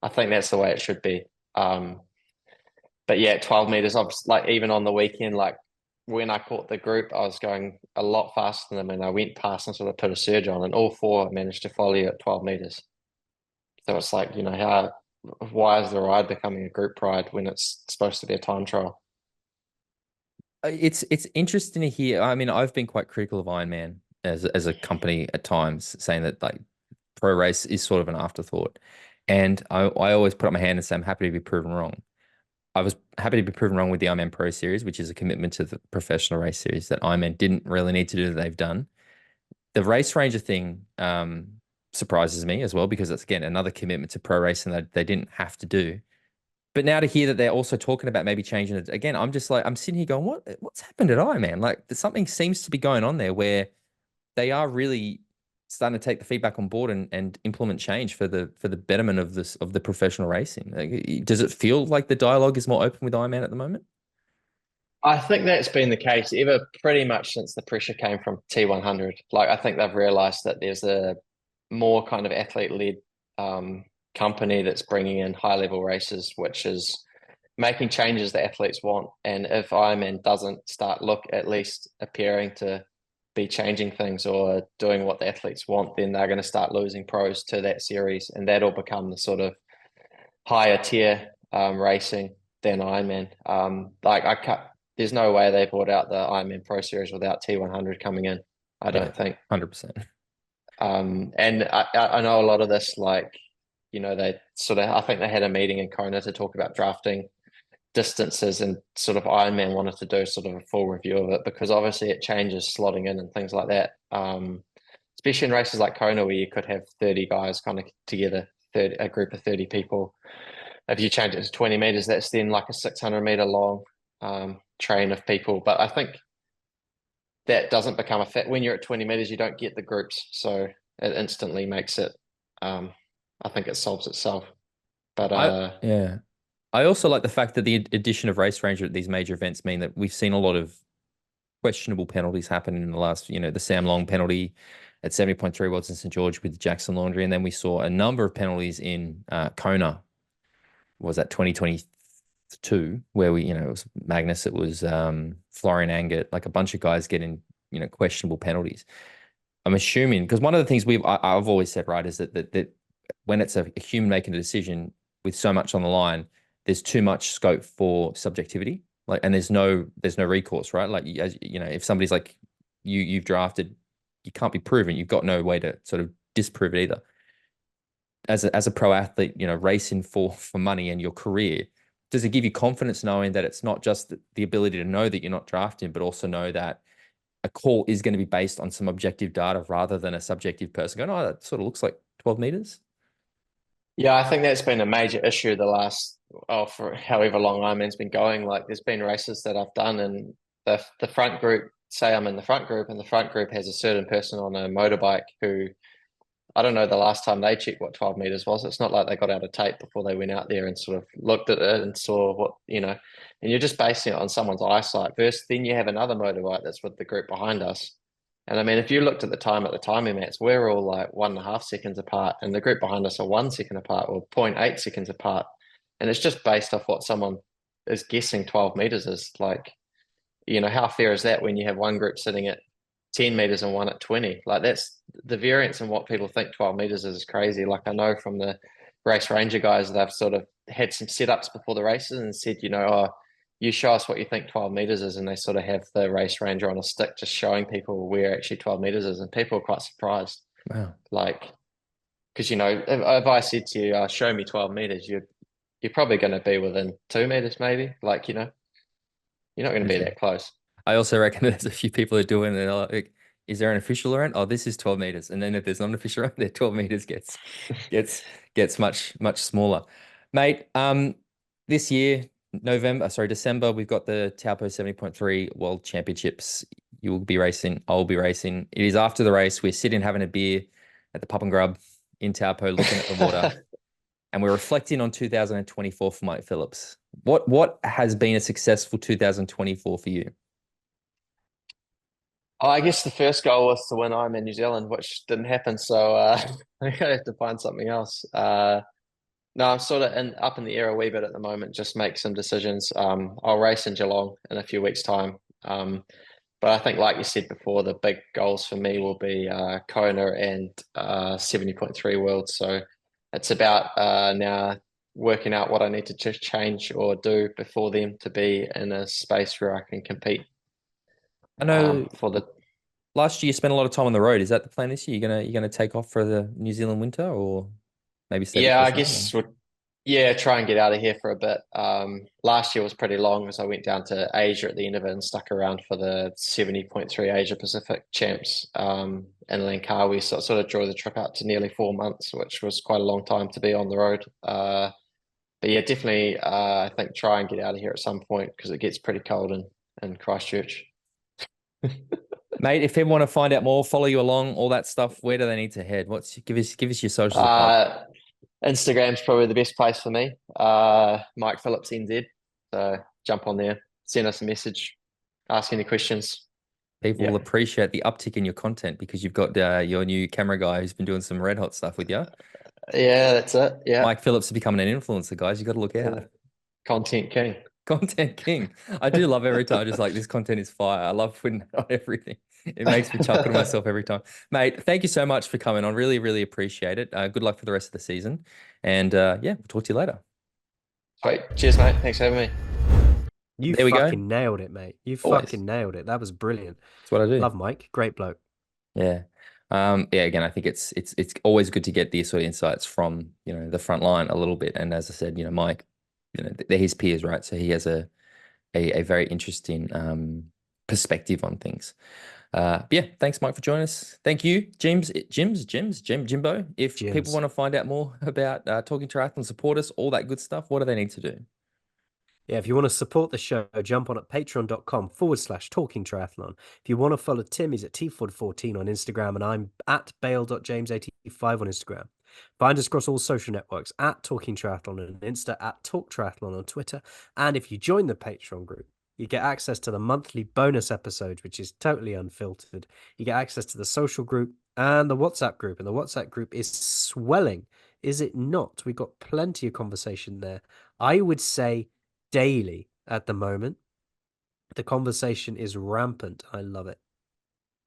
I think that's the way it should be. But yeah, 12 meters, like even on the weekend, like when I caught the group, I was going a lot faster than them, and I went past and sort of put a surge on, and all four managed to follow you at 12 meters. So it's like, you know, why is the ride becoming a group ride when it's supposed to be a time trial? It's interesting to hear. I mean, I've been quite critical of Ironman as a company at times, saying that like pro race is sort of an afterthought. And I always put up my hand and say I'm happy to be proven wrong. I was happy to be proven wrong with the Ironman Pro Series, which is a commitment to the professional race series that Ironman didn't really need to do that they've done. The Race Ranger thing surprises me as well, because that's, again, another commitment to pro racing that they didn't have to do. But now to hear that they're also talking about maybe changing it again, I'm just like, I'm sitting here going, what's happened at Ironman? Like something seems to be going on there where they are really starting to take the feedback on board and implement change for the betterment of the professional racing. Like, does it feel like the dialogue is more open with Ironman at the moment? I think that's been the case ever pretty much since the pressure came from T100. Like I think they've realized that there's a more kind of athlete-led company that's bringing in high-level races, which is making changes that athletes want. And if Ironman doesn't start at least appearing to be changing things or doing what the athletes want, then they're going to start losing pros to that series, and that'll become the sort of higher tier racing than Ironman. There's no way they brought out the Ironman Pro Series without T100 coming in. I don't think. 100%. And I know a lot of this, like, you know, they sort of, I think they had a meeting in Kona to talk about drafting distances, and sort of Ironman wanted to do sort of a full review of it, because obviously it changes slotting in and things like that. Especially in races like Kona where you could have 30 guys kind of together, a group of 30 people. If you change it to 20 meters, that's then like a 600-meter long train of people. But I think that doesn't become a fit. When you're at 20 meters, you don't get the groups. So it instantly makes it, I think it solves itself. But yeah. I also like the fact that the addition of Race Ranger at these major events mean that we've seen a lot of questionable penalties happen in the last, the Sam Long penalty at 70.3 Worlds in St. George with Jackson Laundry. And then we saw a number of penalties in Kona. Was that 2022 where it was Magnus, it was Florian Angert, like a bunch of guys getting, questionable penalties. I'm assuming, because one of the things I've always said, right, is that when it's a human making a decision with so much on the line, there's too much scope for subjectivity. Like, and there's no recourse, right? Like, as you know, if somebody's like you've drafted, you can't be proven. You've got no way to sort of disprove it either. As a pro athlete, you know, racing for money and your career, does it give you confidence knowing that it's not just the ability to know that you're not drafting, but also know that a call is going to be based on some objective data rather than a subjective person going, oh, that sort of looks like 12 meters? Yeah, I think that's been a major issue the last, for however long Ironman's been going. Like, there's been races that I've done, and the front group, say I'm in the front group, and the front group has a certain person on a motorbike who, I don't know the last time they checked what 12 meters was. It's not like they got out a tape before they went out there and sort of looked at it and saw what, and you're just basing it on someone's eyesight. Versus then you have another motorbike that's with the group behind us. And I mean, if you looked at the timing mats, we're all like 1.5 seconds apart, and the group behind us are 1 second apart, or 0.8 seconds apart. And it's just based off what someone is guessing 12 meters is. Like, how fair is that when you have one group sitting at 10 meters and one at 20? Like, that's the variance in what people think 12 meters is crazy. Like, I know from the race ranger guys, they've sort of had some setups before the races and said, you show us what you think 12 meters is, and they sort of have the race ranger on a stick just showing people where actually 12 meters is, and people are quite surprised. Wow. Like, because if I said to you, show me 12 meters, you're probably going to be within 2 meters maybe. Like, you're not going to be that close. I also reckon there's a few people who are doing it. Like, is there an official round? Oh, this is 12 meters. And then if there's not an official round, that 12 meters gets much smaller. Mate, this year, December, we've got the Taupo 70.3 World Championships. You will be racing. I will be racing. It is after the race. We're sitting having a beer at the Pub and Grub in Taupo, looking at the water. And we're reflecting on 2024 for Mike Phillips. What has been a successful 2024 for you? I guess the first goal was to win Ironman New Zealand, which didn't happen. So I have to find something else. No, I'm sort of up in the air a wee bit at the moment. Just make some decisions. I'll race in Geelong in a few weeks' time. But I think, like you said before, the big goals for me will be Kona and 70.3 World. So it's about now working out what I need to change or do before them to be in a space where I can compete. I know for the last year you spent a lot of time on the road. Is that the plan this year? You're gonna take off for the New Zealand winter, or maybe stay yeah, I for guess yeah, try and get out of here for a bit. Last year was pretty long as I went down to Asia at the end of it and stuck around for the 70.3 Asia Pacific champs in Langkawi. So it sort of drew the trip out to nearly 4 months, which was quite a long time to be on the road. But yeah, definitely I think try and get out of here at some point because it gets pretty cold in Christchurch. Mate, if people want to find out more, follow you along, all that stuff, where do they need to head? Give us your socials. Instagram's probably the best place for me. Mike Phillips NZ. So jump on there, send us a message, ask any questions. People will appreciate the uptick in your content because you've got your new camera guy who's been doing some red hot stuff with you. Yeah, that's it. Yeah. Mike Phillips is becoming an influencer, guys. You got to look out. Content king. Content king. I do love every time. Just like, this content is fire. I love putting on everything. It makes me chuckle to myself every time. Mate, thank you so much for coming on. Really, really appreciate it. Good luck for the rest of the season. And yeah, we'll talk to you later. Sweet. Cheers, mate. Thanks for having me. You fucking nailed it, mate. You fucking nailed it. That was brilliant. That's what I do. Love Mike. Great bloke. Yeah. Yeah, again, I think it's always good to get these sort of insights from, the front line a little bit. And as I said, Mike, they're his peers, right? So he has a very interesting perspective on things. Yeah, thanks, Mike, for joining us. Thank you, Jimbo. If people want to find out more about Talking Triathlon, support us, all that good stuff, what do they need to do? Yeah, if you want to support the show, jump on at patreon.com/Talking Triathlon. If you want to follow Tim, he's at tford14 on Instagram, and I'm at bale.james85 on Instagram. Find us across all social networks at Talking Triathlon on Insta, at Talk Triathlon on Twitter. And if you join the Patreon group, you get access to the monthly bonus episodes, which is totally unfiltered. You get access to the social group and the WhatsApp group. And the WhatsApp group is swelling, is it not? We've got plenty of conversation there. I would say daily at the moment. The conversation is rampant. I love it.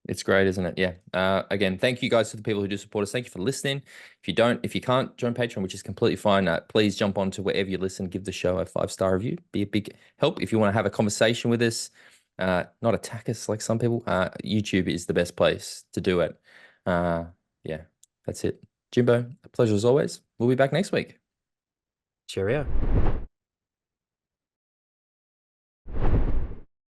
It's great, isn't it? Yeah. Again, thank you guys to the people who do support us. Thank you for listening. If you can't join Patreon, which is completely fine, please jump on to wherever you listen, give the show a 5-star review. Be a big help. If you want to have a conversation with us, not attack us like some people, YouTube is the best place to do it. Yeah, that's it. Jimbo, a pleasure as always. We'll be back next week. Cheerio.